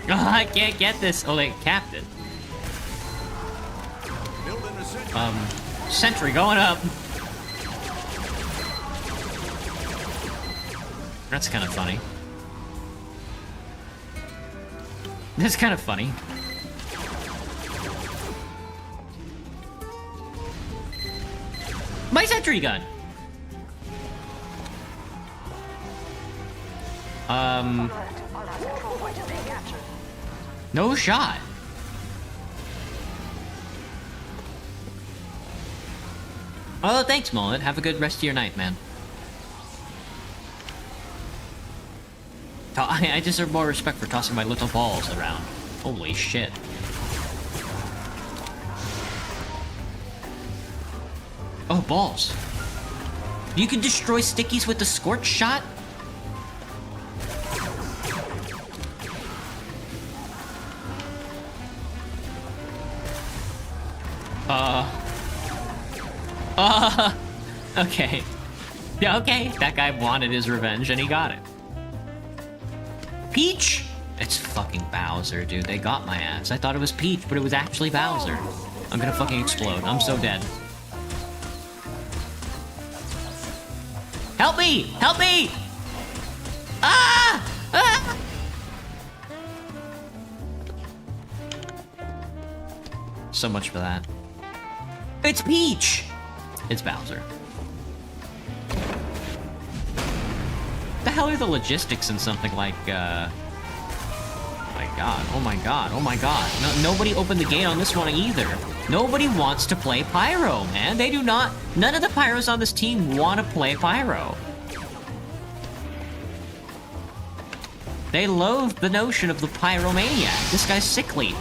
Oh, I can't get this. Oh, wait, Captain. Sentry going up. That's kind of funny. That's kind of funny. My sentry gun! No shot. Oh, thanks, Mullet. Have a good rest of your night, man. I deserve more respect for tossing my little balls around. Holy shit. Oh, balls. You can destroy stickies with the scorch shot? Okay. Yeah, okay. That guy wanted his revenge and he got it. Peach? It's fucking Bowser, dude. They got my ass. I thought it was Peach, but it was actually Bowser. I'm gonna fucking explode. I'm so dead. Help me! Help me! Ah! Ah! So much for that. It's Peach! It's Bowser. The hell are the logistics in something like, my god, oh my god, oh my god. No, nobody opened the gate on this one either. Nobody wants to play Pyro, man. They do not. None of the Pyros on this team want to play Pyro. They loathe the notion of the Pyromaniac. This guy's sickly.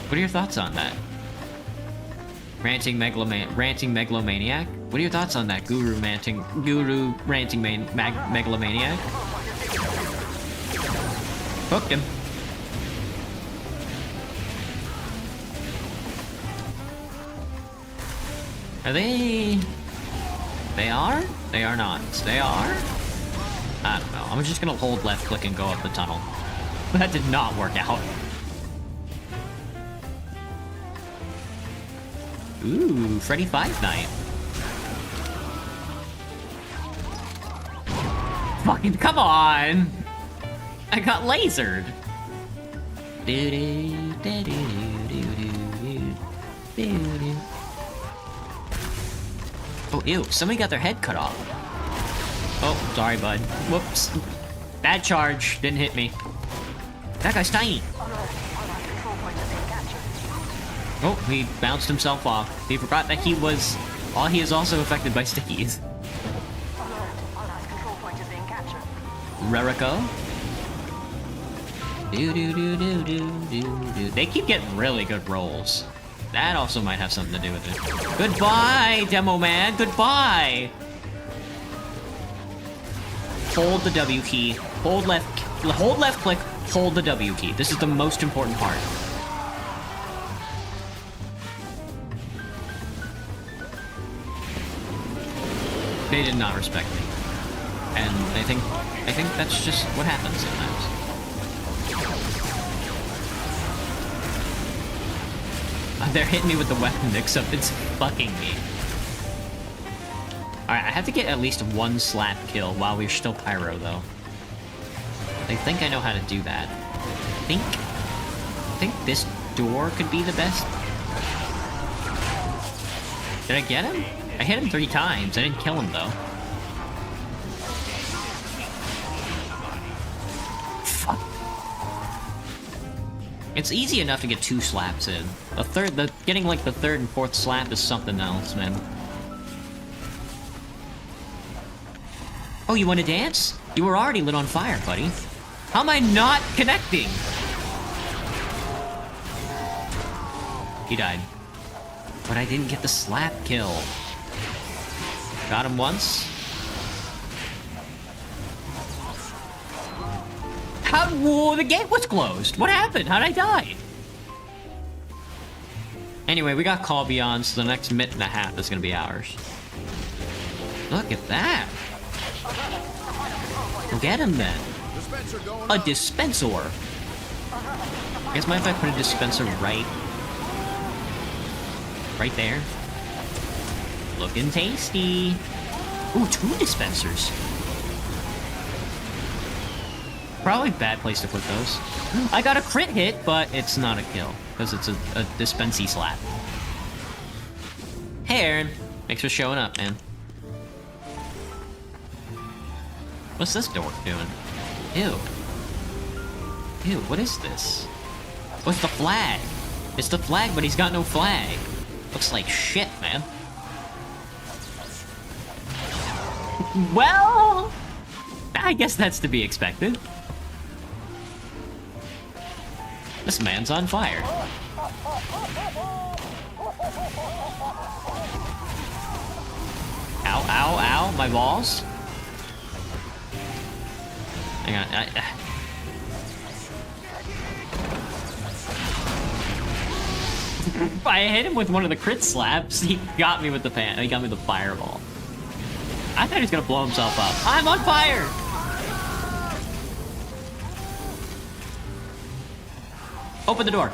What are your thoughts on that? Ranting megalomaniac? What are your thoughts on that, guru ranting megalomaniac? Hooked him. Are they... They are? They are not. They are? I don't know. I'm just gonna hold left click and go up the tunnel. That did not work out. Ooh, Freddy Five Night. Fucking come on! I got lasered. Oh, ew, somebody got their head cut off. Oh, sorry, bud. Whoops. Bad charge. Didn't hit me. That guy's tiny. Oh, he bounced himself off. He forgot that he was... he is also affected by stickies. Rerico. They keep getting really good rolls. That also might have something to do with it. Goodbye, Demo Man. Goodbye. Hold the W key. Hold left hold left click, hold the W key. This is the most important part. They did not respect me. And I think that's just what happens sometimes. They're hitting me with the weapon mix-up. It's fucking me. Alright, I have to get at least one slap kill while we're still pyro, though. I think I know how to do that. I think this door could be the best. Did I get him? I hit him 3 times. I didn't kill him, though. Fuck. It's easy enough to get 2 slaps in. Getting like the 3rd and 4th slap is something else, man. Oh, you want to dance? You were already lit on fire, buddy. How am I not connecting? He died. But I didn't get the slap kill. Got him once. Whoa, the gate was closed. What happened? How'd I die? Anyway, we got call beyond, so the next minute and a half is gonna be ours. Look at that. We'll get him then. A dispenser. I guess mind if I put a dispenser right there? Looking tasty. Ooh, 2 dispensers. Probably a bad place to put those. I got a crit hit, but it's not a kill, because it's a dispensy slap. Hey, Aaron. Thanks for showing up, man. What's this dork doing? Ew. Ew, what is this? What's the flag? It's the flag, but he's got no flag. Looks like shit, man. Well, I guess that's to be expected. This man's on fire. Ow, ow, ow, my balls. Hang on, I hit him with one of the crit slaps. He got me with the he got me the fireball. I thought he was gonna blow himself up. I'm on fire! Open the door.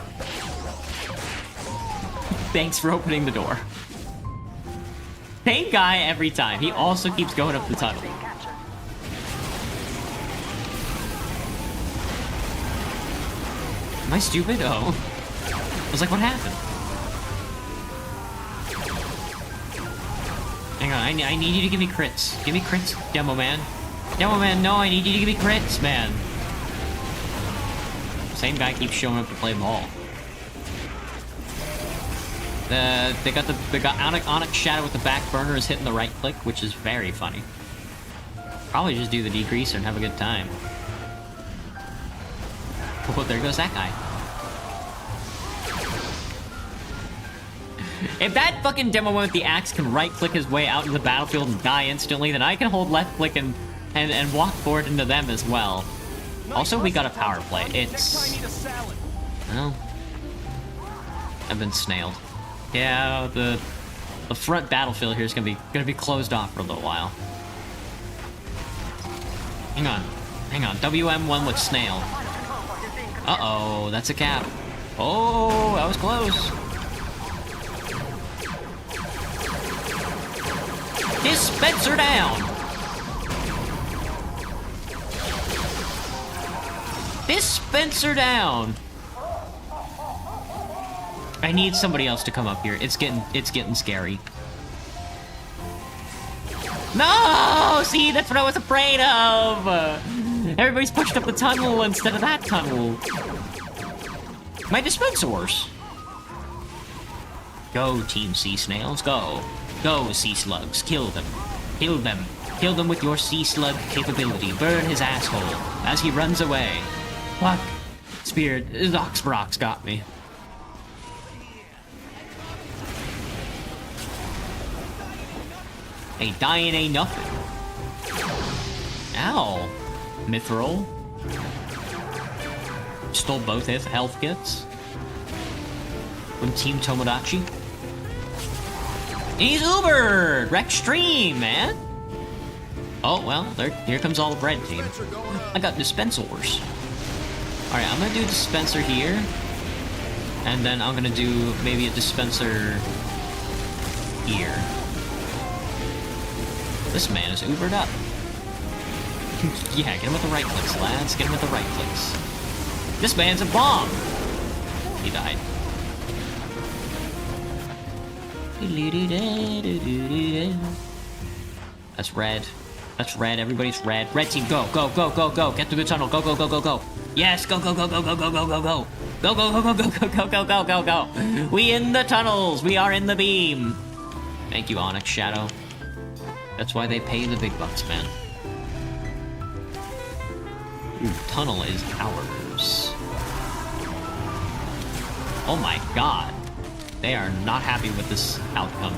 Thanks for opening the door. Same guy every time. He also keeps going up the tunnel. Am I stupid? Oh. I was like, what happened? Hang on, I need you to give me crits. Give me crits, Demo Man. Demo Man, no, I need you to give me crits, man. Same guy keeps showing up to play ball. They got Onyx Shadow with the back burner is hitting the right click, which is very funny. Probably just do the degreaser and have a good time. Oh, there goes that guy. If that fucking demo with the axe can right-click his way out into the battlefield and die instantly, then I can hold left-click and walk forward into them as well. Also, we got a power play. It's... well... I've been snailed. Yeah, the front battlefield here is gonna be closed off for a little while. Hang on. Hang on. WM1 with snail. Uh-oh, that's a cap. Oh, that was close. Dispenser down! Dispenser down! I need somebody else to come up here. It's getting scary. No! See, that's what I was afraid of! Everybody's pushed up the tunnel instead of that tunnel. My dispensers! Go, Team Sea Snails, go. Go, Sea Slugs, kill them. Kill them. Kill them with your Sea Slug capability. Burn his asshole as he runs away. Fuck. Spirit, Oxbrox got me. Ain't dying, ain't nothing. Ow. Mithril. stole both his health kits from Team Tomodachi. He's Ubered! Rextreme, man! Oh, well, here comes all the red team. I got dispensers. Alright, I'm gonna do a dispenser here. And then I'm gonna do maybe a dispenser here. This man is Ubered up. Yeah, get him with the right clicks, lads. Get him with the right clicks. This man's a bomb! He died. That's red. That's red. Everybody's red. Red team, go, go, go, go, go. Get through the tunnel. Go, go, go, go, go. Yes, go, go, go, go, go, go, go, go, go. Go, go, go, go, go, go, go, go, go, go, go. We in the tunnels. We are in the beam. Thank you, Onyx Shadow. That's why they pay the big bucks, man. Ooh, tunnel is ours. Oh my god. They are not happy with this outcome.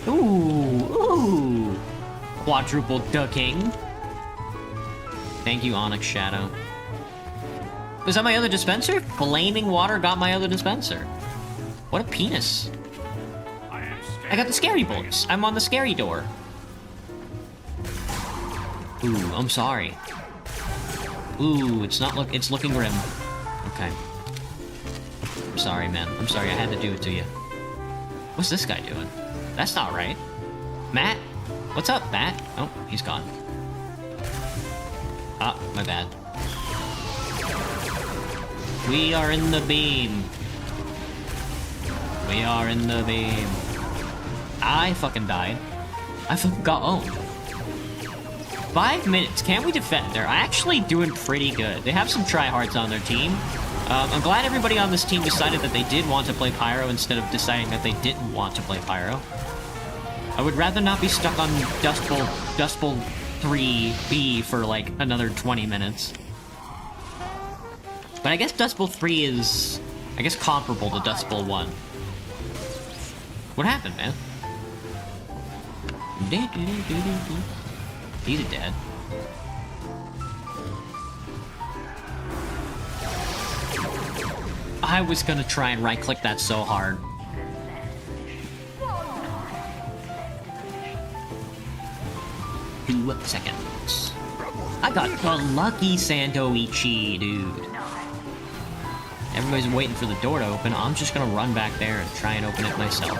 Ooh. Quadruple ducking. Thank you, Onyx Shadow. Was that my other dispenser? Flaming water got my other dispenser. What a penis. I got the scary bullets. I'm on the scary door. Ooh, I'm sorry. Ooh, it's looking grim. Okay. I'm sorry, man. I'm sorry, I had to do it to you. What's this guy doing? That's not right. Matt? What's up, Matt? Oh, he's gone. Ah, my bad. We are in the beam. We are in the beam. I fucking died. I fucking got owned. 5 minutes. Can we defend? They're actually doing pretty good. They have some tryhards on their team. I'm glad everybody on this team decided that they did want to play Pyro instead of deciding that they didn't want to play Pyro. I would rather not be stuck on Dust Bowl 3B for like another 20 minutes. But I guess Dust Bowl 3 is, I guess, comparable to Dust Bowl 1. What happened, man? He's dead. I was gonna try and right-click that so hard. 2 seconds. I got the lucky Sandoichi, dude. Everybody's waiting for the door to open. I'm just gonna run back there and try and open it myself.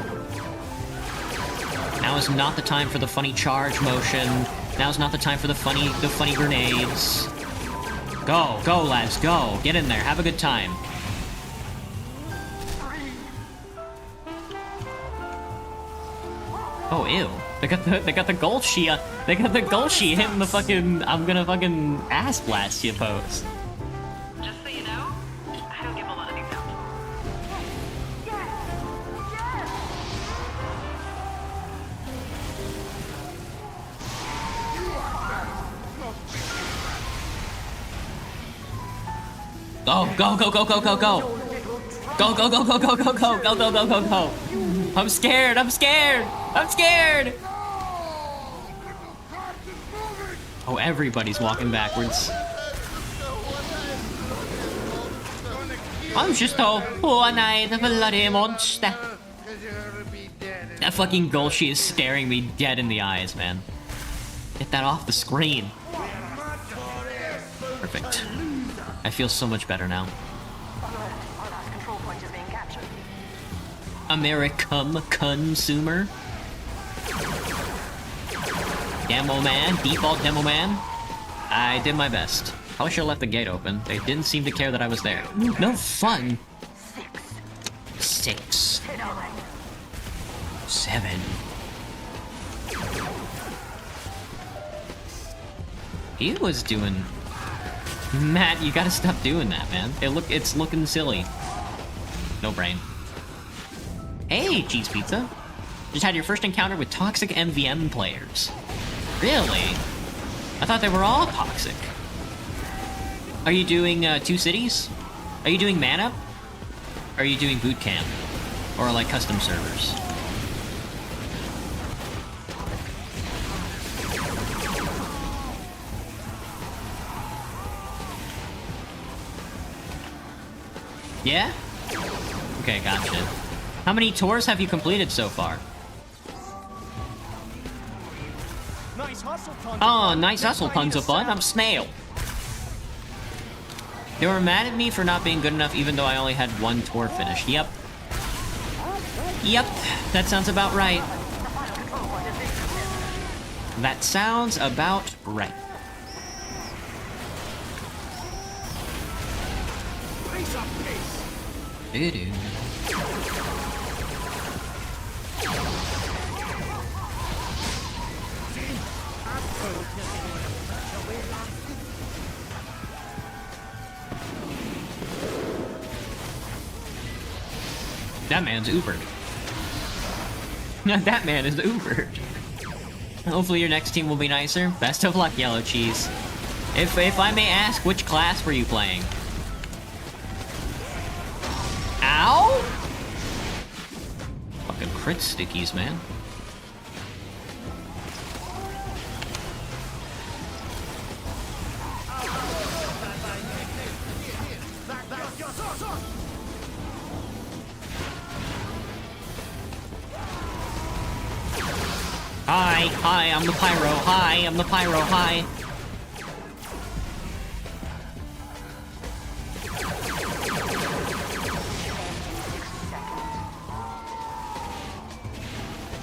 Now is not the time for the funny charge motion. Now's not the time for the funny grenades. Go, go, lads, go. Get in there, have a good time. Oh, ew. They got the gold sheet. They got the gold sheet hitting the fucking I'm gonna fucking ass blast you pose. Just so you know, I don't give a lot of these out. Go, go, go, go, go, go, go. Go, go, go, go, go, go, go, go, go, go, go, go. I'm scared, I'm scared, I'm scared. Oh, everybody's walking backwards. I'm just a one-eyed bloody monster. That fucking Golshi is staring me dead in the eyes, man. Get that off the screen. Perfect. I feel so much better now. Our last control point is being captured. Americum consumer. Demo man, default demo man. I did my best. Probably should have left the gate open. They didn't seem to care that I was there. No fun. 6. 7. He was doing... Matt, you gotta stop doing that, man. It's looking silly. No brain. Hey, Cheese Pizza. Just had your first encounter with toxic MVM players. Really? I thought they were all toxic. Are you doing 2 cities? Are you doing Man Up? Or are you doing boot camp? Or like custom servers? Yeah? Okay, gotcha. How many tours have you completed so far? Oh, nice hustle, tons of fun. I'm Snail. They were mad at me for not being good enough even though I only had one tour finished. Yep. Yep, that sounds about right. That sounds about right. Doo-doo. That man's Ubered. That man is Ubered. Hopefully your next team will be nicer. Best of luck, Yellow Cheese. If I may ask, which class were you playing? Ow? Fucking crit stickies, man. Hi, I'm the pyro. Hi, I'm the pyro. Hi.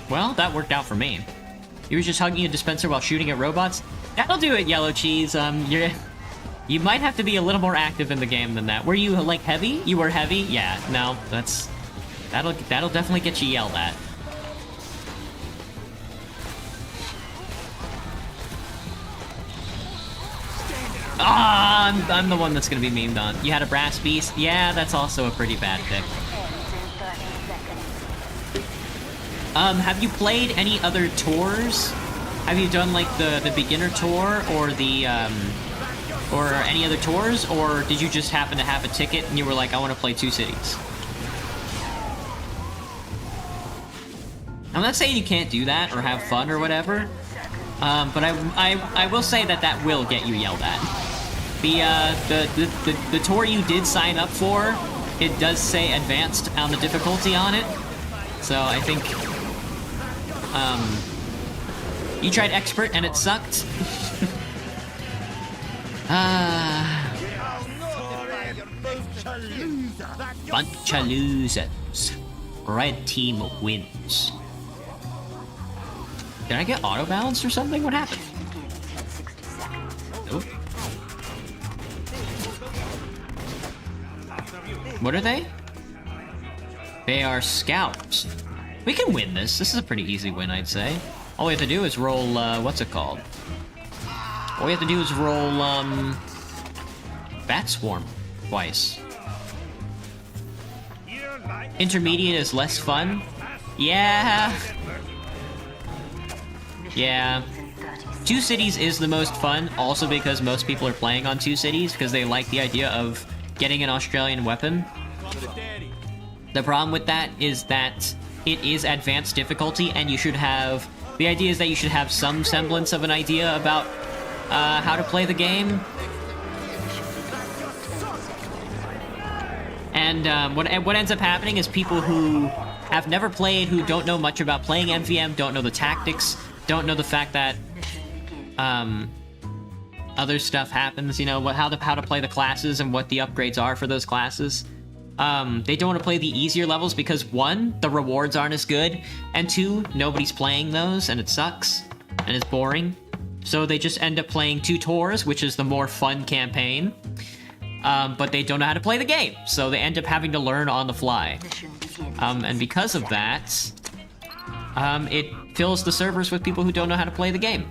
Well, that worked out for me. You were just hugging a dispenser while shooting at robots? That'll do it, Yellow Cheese. You might have to be a little more active in the game than that. Were you, like, heavy? You were heavy? Yeah, no, that'll definitely get you yelled at. Ah, I'm the one that's gonna be memed on. You had a brass beast? Yeah, that's also a pretty bad pick. Have you played any other tours? Have you done, like, the beginner tour, or the, or any other tours? Or did you just happen to have a ticket and you were like, I want to play 2 cities? I'm not saying you can't do that or have fun or whatever, but I will say that that will get you yelled at. The tour you did sign up for, it does say advanced on the difficulty on it, so I think, you tried expert and it sucked. Bunch of losers. Red team wins. Did I get auto balanced or something? What happened? Nope. What are they? They are scouts. We can win this. This is a pretty easy win, I'd say. All we have to do is roll, what's it called? All we have to do is roll, Bat Swarm twice. Intermediate is less fun? Yeah. Yeah. 2 cities is the most fun, also because most people are playing on 2 cities, because they like the idea of getting an Australian weapon. The problem with that is that it is advanced difficulty, and you should have... The idea is that you should have some semblance of an idea about how to play the game. And what ends up happening is people who have never played, who don't know much about playing MVM, don't know the tactics, don't know the fact that other stuff happens, you know, how to play the classes and what the upgrades are for those classes. They don't want to play the easier levels because 1, the rewards aren't as good, and 2, nobody's playing those, and it sucks, and it's boring. So they just end up playing 2 tours, which is the more fun campaign, but they don't know how to play the game, so they end up having to learn on the fly. And because of that, it fills the servers with people who don't know how to play the game.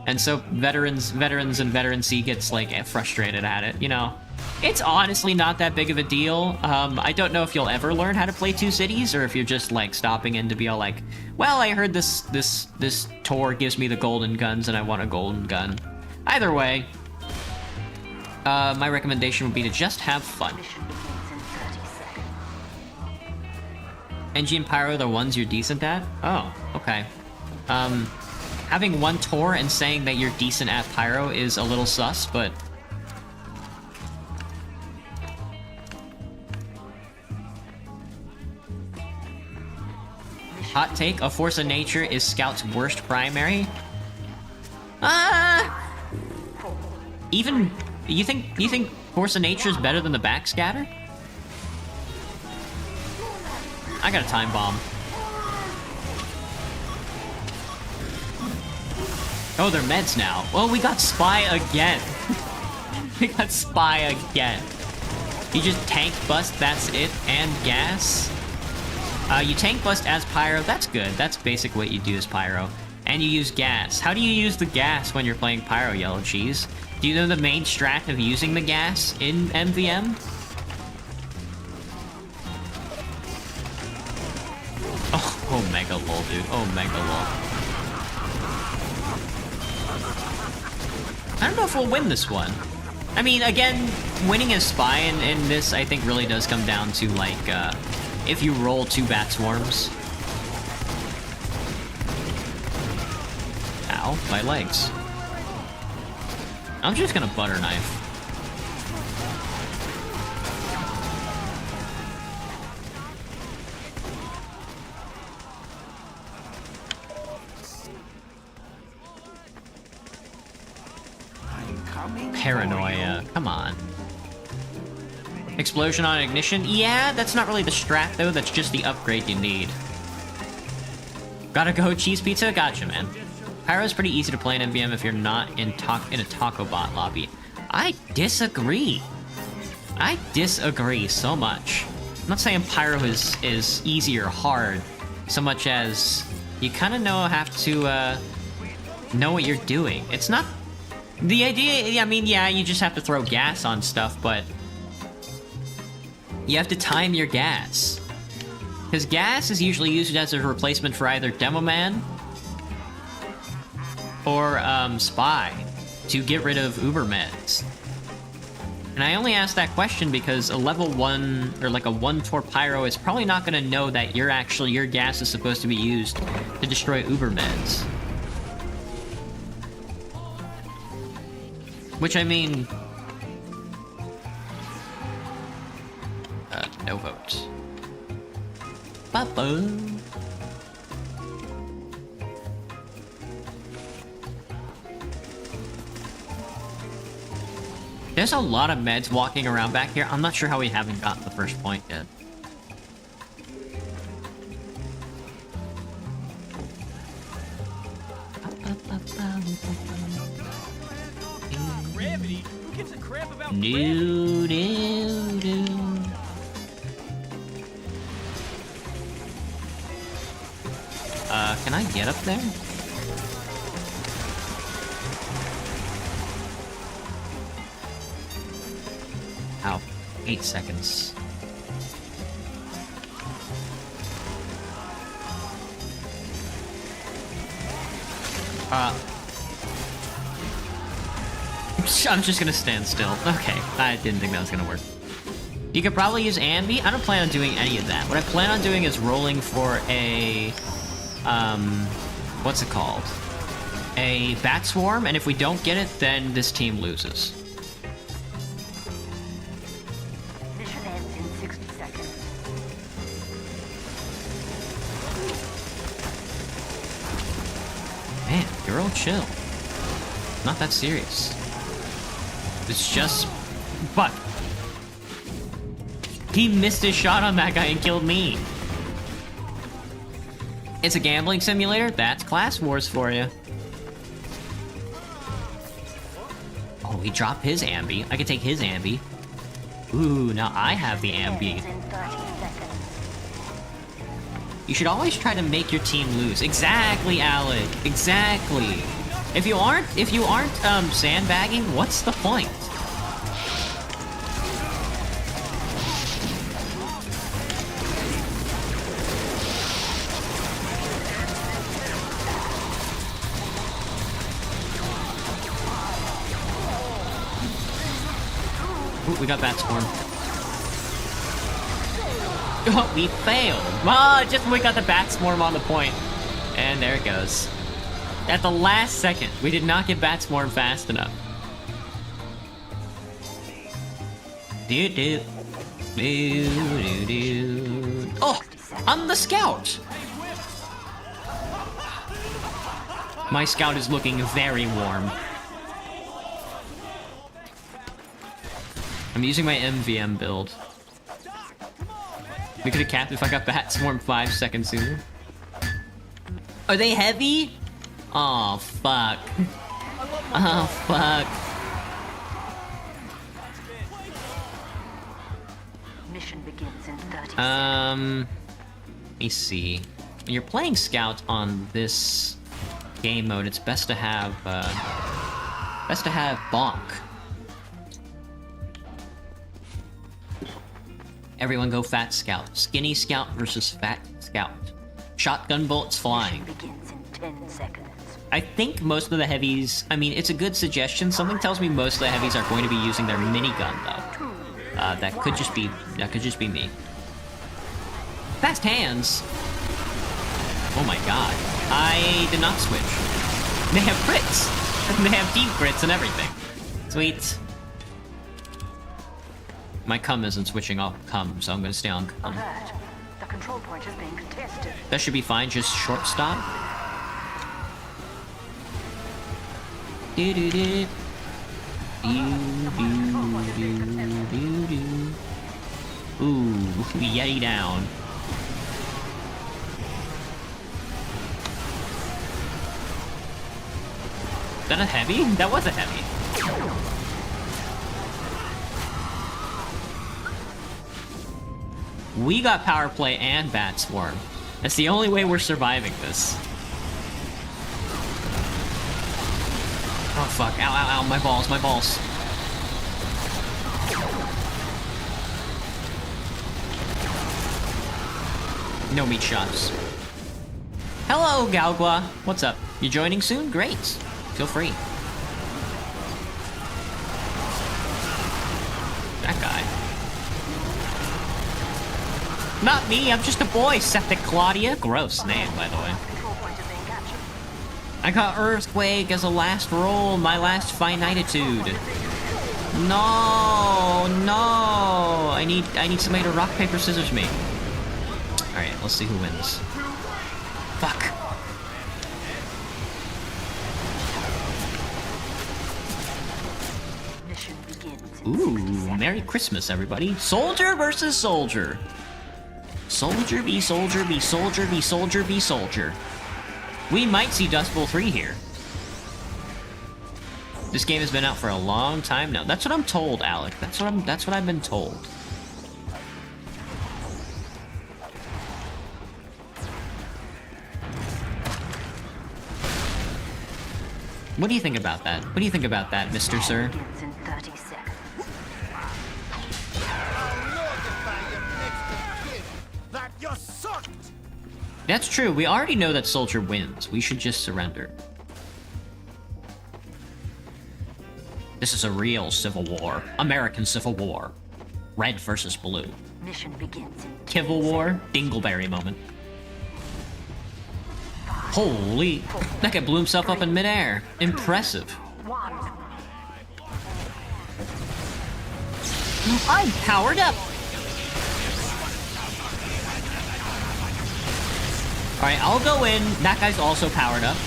And so veterans and Veteran C gets, like, frustrated at it, you know? It's honestly not that big of a deal. I don't know if you'll ever learn how to play 2 cities, or if you're just, like, stopping in to be all like, well, I heard this tour gives me the golden guns and I want a golden gun. Either way, my recommendation would be to just have fun. NG and Pyro are the ones you're decent at? Oh, okay. Having 1 tour and saying that you're decent at Pyro is a little sus, but... Hot take, a force of nature is Scout's worst primary. Even you think force of nature is better than the backscatter? I got a time bomb. Oh, they're meds now. Well, we got spy again. We got spy again. You just tank bust, that's it, and gas. You tank bust as pyro, that's good. That's basic what you do as pyro. And you use gas. How do you use the gas when you're playing pyro, Yellow Cheese? Do you know the main strat of using the gas in MVM? Oh, mega lol, dude. Oh, mega lol. I don't know if we'll win this one. I mean, again, winning as spy in this, I think, really does come down to, like, if you roll 2 bat swarms. Ow, my legs. I'm just gonna butter knife. Paranoia, come on. Explosion on ignition? Yeah, that's not really the strat though, that's just the upgrade you need. Gotta go cheese pizza? Gotcha, man. Pyro's pretty easy to play in MVM if you're not in a taco bot lobby. I disagree. I disagree so much. I'm not saying Pyro is easy or hard, so much as you kind of have to know what you're doing. It's not the idea. I mean, yeah, you just have to throw gas on stuff, but you have to time your gas, because gas is usually used as a replacement for either Demo Man or Spy to get rid of Uber meds. And I only ask that question because a level 1 or like a 1-tor pyro is probably not going to know that your gas is supposed to be used to destroy Uber meds. Which, I mean, no vote. Ba-ba. There's a lot of meds walking around back here. I'm not sure how we haven't gotten the first point yet. Gravity? Who gives a crap about Do. Can I get up there? Ow. 8 seconds. I'm just gonna stand still. Okay, I didn't think that was gonna work. You could probably use Ambi. I don't plan on doing any of that. What I plan on doing is rolling for a, what's it called? A Bat Swarm, and if we don't get it, then this team loses. Mission ends in 60 seconds. Man, you're all chill. Not that serious. It's just... But... He missed his shot on that guy and killed me. It's a gambling simulator? That's Class Wars for you. Oh, he dropped his Ambi. I could take his Ambi. Ooh, now I have the Ambi. You should always try to make your team lose. Exactly, Alec. Exactly. If you aren't sandbagging, what's the point? Ooh, we got Bat Swarm. Oh, we failed. Well, just when we got the Bat Swarm on the point. And there it goes. At the last second, we did not get Bat Swarm fast enough. Oh, I'm the scout. My scout is looking very warm. I'm using my MVM build. We could have capped if I got Bat Swarm 5 seconds sooner. Are they heavy? Oh, fuck. Oh, fuck. Mission begins in 30 seconds. Let me see. When you're playing Scout on this game mode, it's best to have Bonk. Everyone go Fat Scout. Skinny Scout versus Fat Scout. Shotgun bullets flying. Mission begins in 10 seconds. I think most of the heavies... I mean, it's a good suggestion. Something tells me most of the heavies are going to be using their minigun, though. That could just be me. Fast hands! Oh my god. I did not switch. They have crits! They have deep crits and everything. Sweet. My cum isn't switching off cum, so I'm gonna stay on cum. Alert. The control point is being contested. That should be fine, just short stop. Do-do-do. Do-do-do-do-do. Ooh, Yeti down. Is that a heavy? That was a heavy. We got power play and Bat Swarm. That's the only way we're surviving this. Oh fuck, ow, ow, ow, my balls, my balls. No meat shots. Hello, Galgwa. What's up? You joining soon? Great. Feel free. That guy. Not me, I'm just a boy, Septic Claudia. Gross name, by the way. Control point is being captured. I got Earthquake as a last roll, my last finitude. No, no. I need somebody to rock, paper, scissors me. Alright, let's see who wins. Fuck. Mission begins in 60 Ooh, seconds. Merry Christmas, everybody. Soldier versus soldier. Soldier be soldier be soldier be soldier be soldier. We might see Dust Bowl 3 here. This game has been out for a long time now. That's what I'm told, Alec. That's what I've been told. What do you think about that? What do you think about that, Mr. Sir? Begins in 30 seconds. That you sucked! That's true. We already know that Soldier wins. We should just surrender. This is a real civil war. American Civil War. Red versus blue. Mission begins in 10 Civil War. Dingleberry moment. Holy... That guy blew himself up in midair. Impressive. 1. I'm powered up! Alright, I'll go in. That guy's also powered up.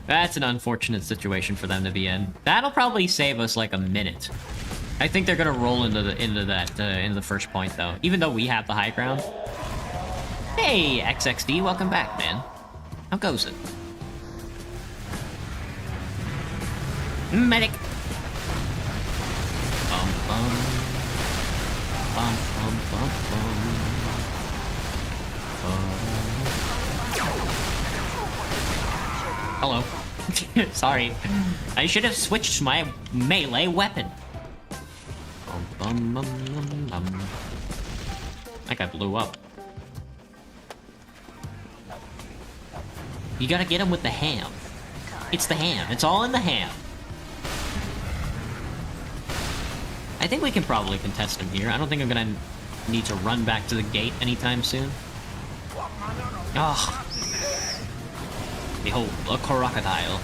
That's an unfortunate situation for them to be in. That'll probably save us like a minute. I think they're gonna roll into the first point though, even though we have the high ground. Hey, XXD, welcome back, man. How goes it? Medic. Bum bum. Bum bum bum bum. Hello. Sorry. I should have switched my melee weapon. Bum, bum, bum, bum, bum. That guy blew up. You gotta get him with the ham. It's the ham. It's all in the ham. I think we can probably contest him here. I don't think I'm gonna need to run back to the gate anytime soon. Oh. Behold, a crocodile.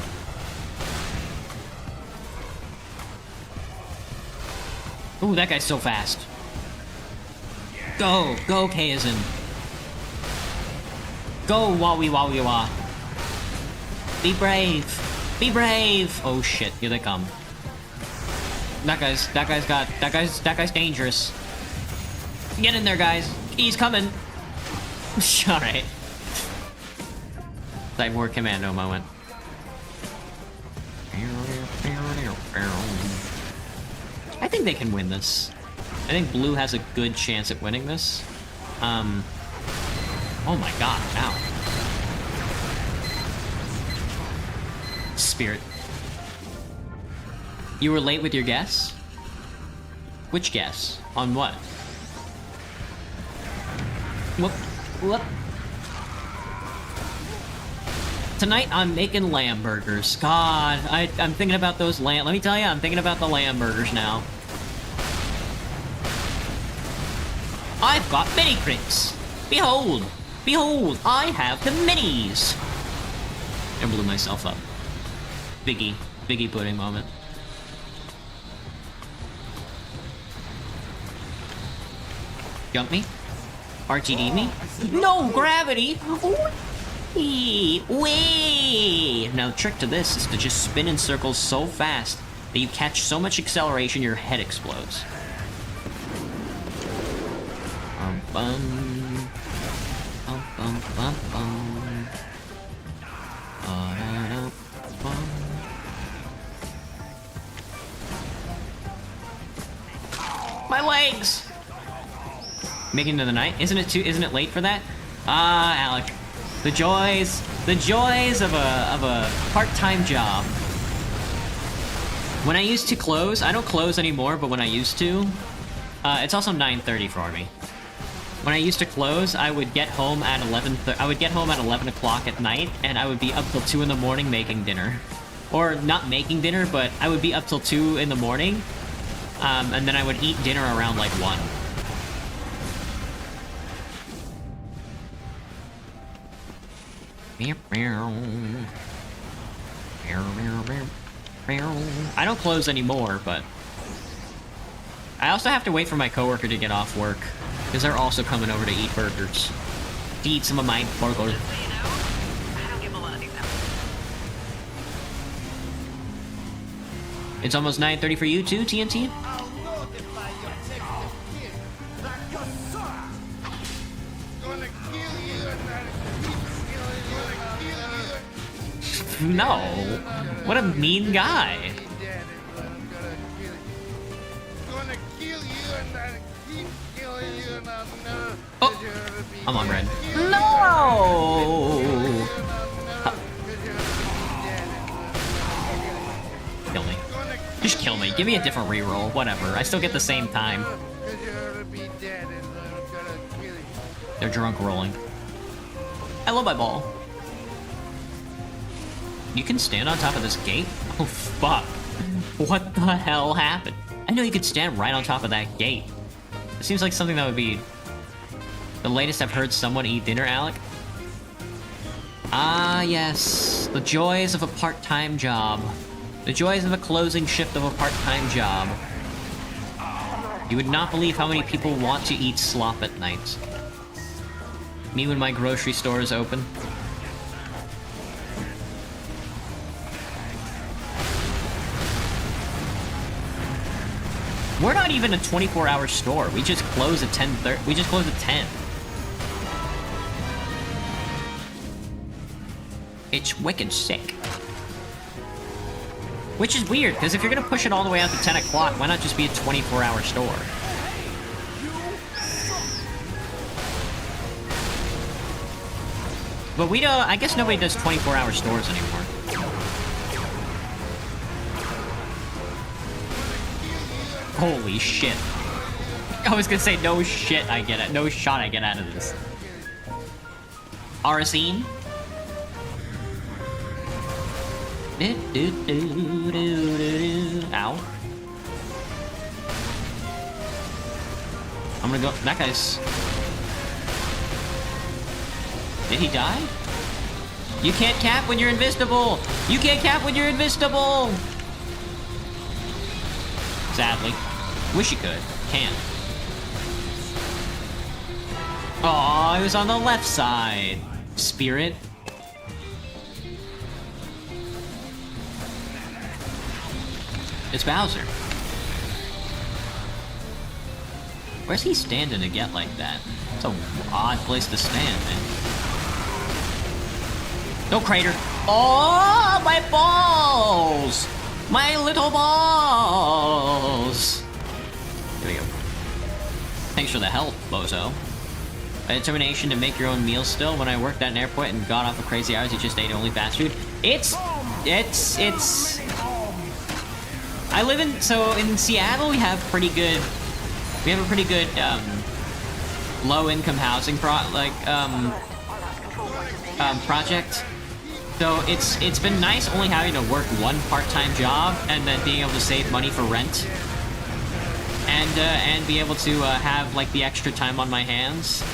Ooh, that guy's so fast. Go! Go, Kaizen! Go, Wawi Wawi Wa! Be brave! Be brave! Oh shit, here they come. That guy's dangerous. Get in there, guys! He's coming! Alright. Cyborg Commando moment. I think they can win this. I think Blue has a good chance at winning this. Oh my god, ow. Spirit. You were late with your guess? Which guess? On what? Whoop. Whoop. Tonight I'm making lamb burgers. God, I'm thinking about those lamb... Let me tell you, I'm thinking about the lamb burgers now. I've got mini crits! Behold! Behold! I have the minis! I blew myself up. Biggie pudding moment. Jump me? RTD me? No gravity! Wee! Now the trick to this is to just spin in circles so fast that you catch so much acceleration your head explodes. Bum. Bum bum bum bum. Bum. My legs! Making it to the night? Isn't it late for that? Ah, Alec. The joys of a part-time job. When I used to close, I don't close anymore, but when I used to, it's also 9:30 for me. When I used to close, I would get home at 11 o'clock at night, and I would be up till 2 in the morning making dinner. Or not making dinner, but I would be up till 2 in the morning, and then I would eat dinner around like 1. I don't close anymore, but I also have to wait for my coworker to get off work, because they're also coming over to eat burgers. To eat some of my burgers. Just so you know, I don't give a lot of details. It's almost 9:30 for you too, TNT? I'll notify your next kin that your son gonna kill you and I'll keep killing you. No. What a mean guy. Gonna kill you and I'll keep killing you and I'll never Oh, I'm on red. No! Kill me. Just kill me. Give me a different reroll. Whatever. I still get the same time. They're drunk rolling. I love my ball. You can stand on top of this gate? Oh, fuck. What the hell happened? I know you could stand right on top of that gate. It seems like something that would be the latest I've heard someone eat dinner, Alec. Ah, yes. The joys of a part-time job. The joys of a closing shift of a part-time job. You would not believe how many people want to eat slop at night. Me when my grocery store is open. We're not even a 24-hour store. We just close at 10:30. We just close at 10. It's wicked sick. Which is weird, because if you're gonna push it all the way out to 10 o'clock, why not just be a 24-hour store? But we don't... I guess nobody does 24-hour stores anymore. Holy shit. I was gonna say no shit I get it. No shot I get out of this. Arsene? Ow. I'm gonna go... That guy's... Did he die? You can't cap when you're invisible! You can't cap when you're invisible! Sadly. Wish you could. Can't. Oh, he was on the left side. Spirit. It's Bowser. Where's he standing to get like that? It's a odd place to stand, man. No crater. Oh, my balls! My little balls! Here we go. Thanks for the help, bozo. A determination to make your own meals still. When I worked at an airport and got off of crazy hours, you just ate only fast food. I live in, so in Seattle we have a pretty good low-income housing project. So it's been nice only having to work one part-time job and then being able to save money for rent. And be able to have like the extra time on my hands.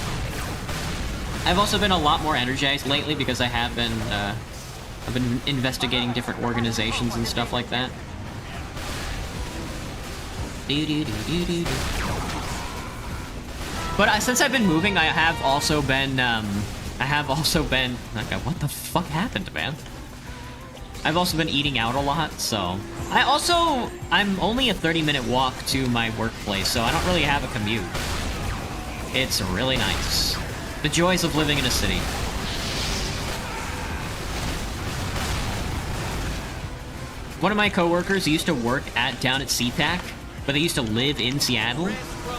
I've also been a lot more energized lately because I've been investigating different organizations and stuff like that. But since I've been moving, I have also been, okay, what the fuck happened, man? I've also been eating out a lot, so... I'm only a 30-minute walk to my workplace, so I don't really have a commute. It's really nice. The joys of living in a city. One of my coworkers used to work down at SeaTac, but they used to live in Seattle,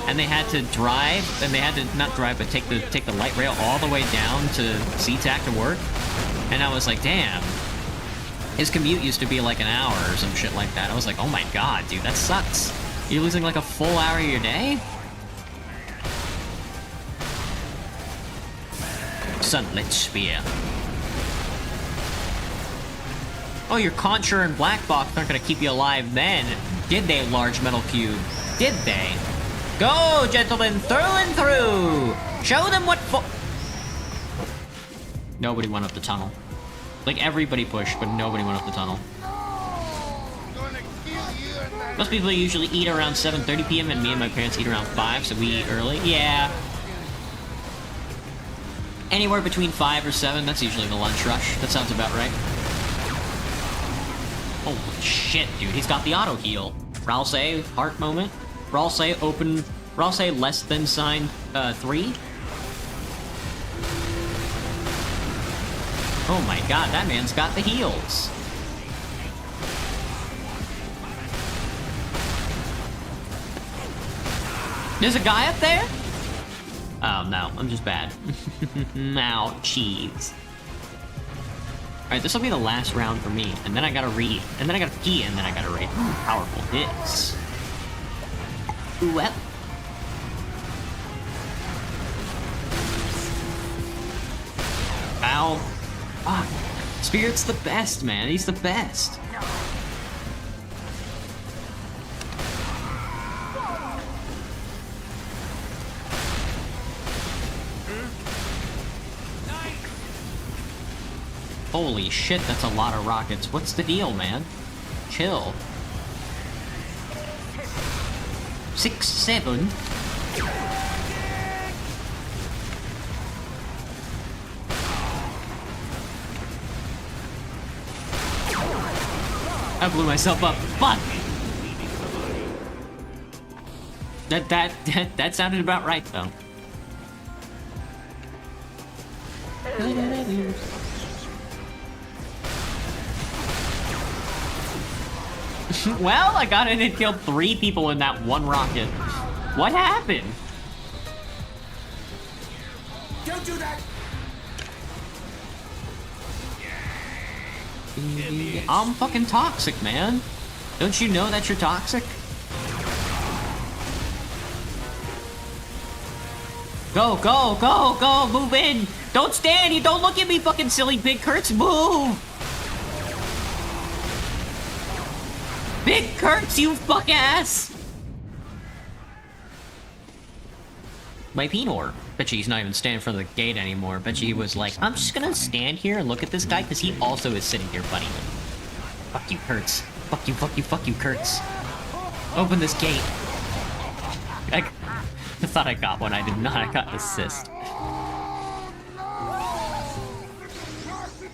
and they had to drive, and they had to not drive, but take the light rail all the way down to SeaTac to work. And I was like, damn. His commute used to be like an hour or some shit like that. I was like, oh my god, dude, that sucks. You're losing like a full hour of your day? Sunlit Spear. Oh, your Contra and Black Box aren't gonna keep you alive then, did they, Large Metal Cube? Did they? Go, gentlemen, through and through! Show them what Nobody went up the tunnel. Like, everybody pushed, but nobody went up the tunnel. Most people usually eat around 7:30 p.m. and me and my parents eat around 5, so we eat early. Yeah. Anywhere between 5 or 7, that's usually the lunch rush. That sounds about right. Holy shit, dude. He's got the auto heal. Ralsei, heart moment. Ralsei open. Ralsei less than sign 3. Oh my god, that man's got the heals. There's a guy up there? Oh no, I'm just bad. Now, cheese. Alright, this will be the last round for me. And then I gotta read. And then I gotta pee, and then I gotta read. Powerful hits. Well. Ow. Fuck. Spirit's the best, man. He's the best. Holy shit, that's a lot of rockets. What's the deal, man? Chill. 6, 7. I blew myself up. Fuck! That sounded about right, though. Well, I got in and killed 3 people in that one rocket. What happened? Don't do that! I'm fucking toxic, man. Don't you know that you're toxic? Go, go, go, go, move in! Don't stand, you don't look at me, fucking silly Big Kurtz, move! Big Kurtz, you fuck ass! My Pinor. Bet you he's not even standing in front of the gate anymore. Bet you he was like, I'm just gonna stand here and look at this guy, because he also is sitting here, buddy. Fuck you, Kurtz. Fuck you, fuck you, fuck you, Kurtz. Open this gate. I thought I got one. I did not. I got an assist.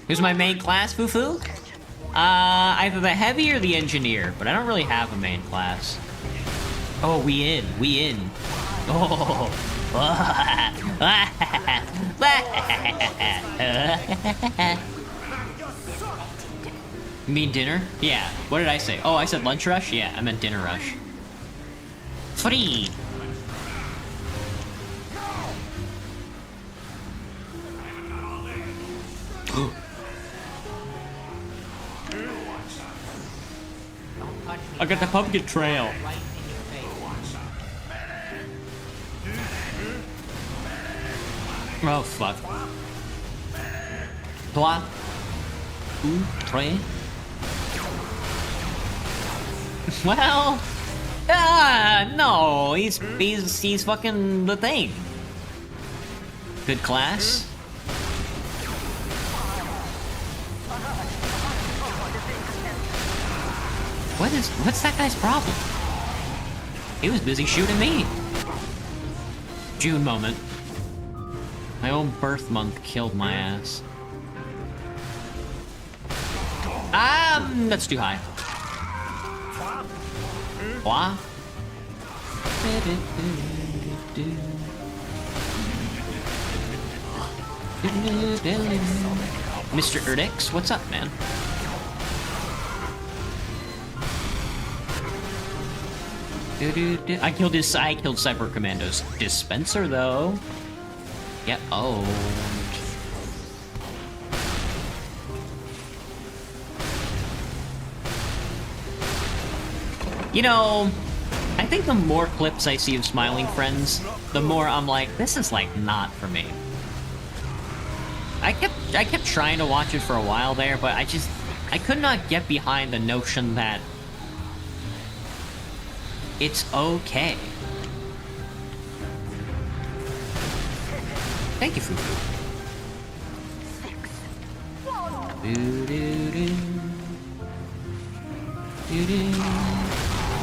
Who's my main class, Fufu? Either the heavy or the engineer, but I don't really have a main class. Oh, we in. Oh. You mean dinner? Yeah. What did I say? Oh, I said lunch rush? Yeah, I meant dinner rush. Free! I got the pumpkin trail. Oh, fuck. Toi? Ou? Tre? Well... no! He's fucking the thing. Good class. What's that guy's problem? He was busy shooting me. June moment. My own birth month killed my ass. That's too high. What? Mr. Erdix, what's up, man? I killed Cyber Commando's dispenser, though. Get owned. You know, I think the more clips I see of Smiling Friends, the more I'm like, this is like not for me. I kept trying to watch it for a while there, but I could not get behind the notion that it's okay. Thank you, Fufu.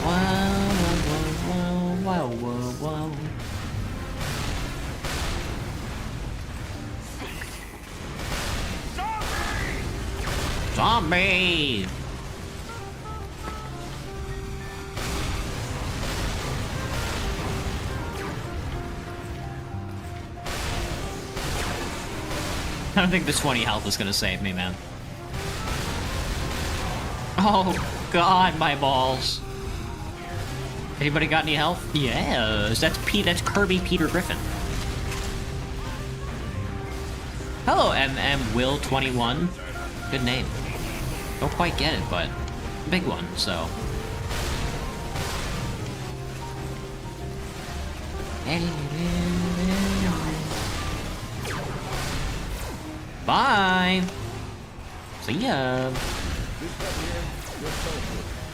Wow. Zombie! I don't think the 20 health is gonna save me, man. Oh, God, my balls. Anybody got any health? Yes, that's Kirby Peter Griffin. Hello, Will 21. Good name. Don't quite get it, but big one, so. Bye! See ya!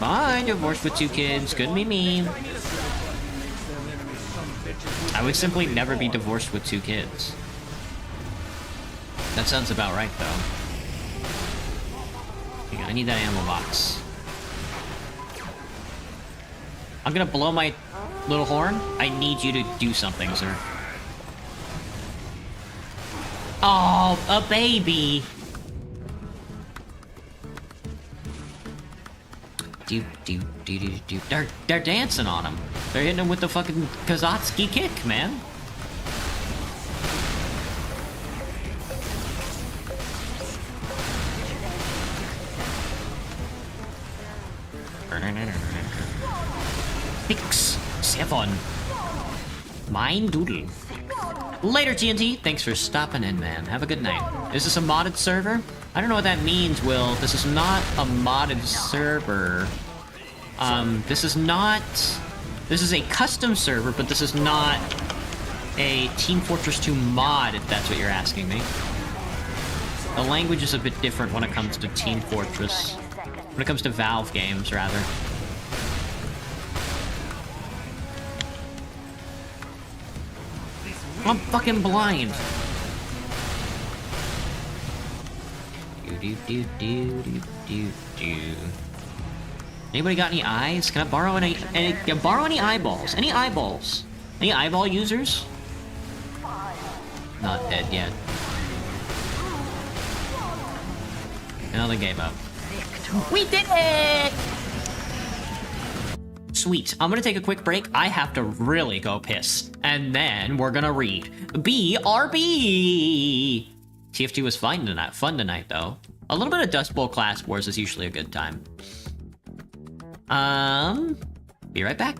Bye, divorced with 2 kids. Couldn't be me. I would simply never be divorced with 2 kids. That sounds about right, though. Hang on, I need that ammo box. I'm gonna blow my little horn. I need you to do something, sir. Oh, a baby! They're dancing on him. They're hitting him with the fucking Kazatsky kick, man. Six, 7. Mine doodle. Later, TNT. Thanks for stopping in, man. Have a good night. Is this a modded server? I don't know what that means, Will. This is not a modded server. This is a custom server, but this is not a Team Fortress 2 mod, if that's what you're asking me. The language is a bit different when it comes to Team Fortress. When it comes to Valve games, rather. I'm fucking blind. Anybody got any eyes? Can I borrow any eyeballs? Any eyeballs? Any eyeball users? Not dead yet. Now they gave up. We did it! Sweet. I'm gonna take a quick break. I have to really go piss. And then we're gonna read BRB! TF2 was fun tonight, though. A little bit of Dust Bowl Class Wars is usually a good time. Be right back.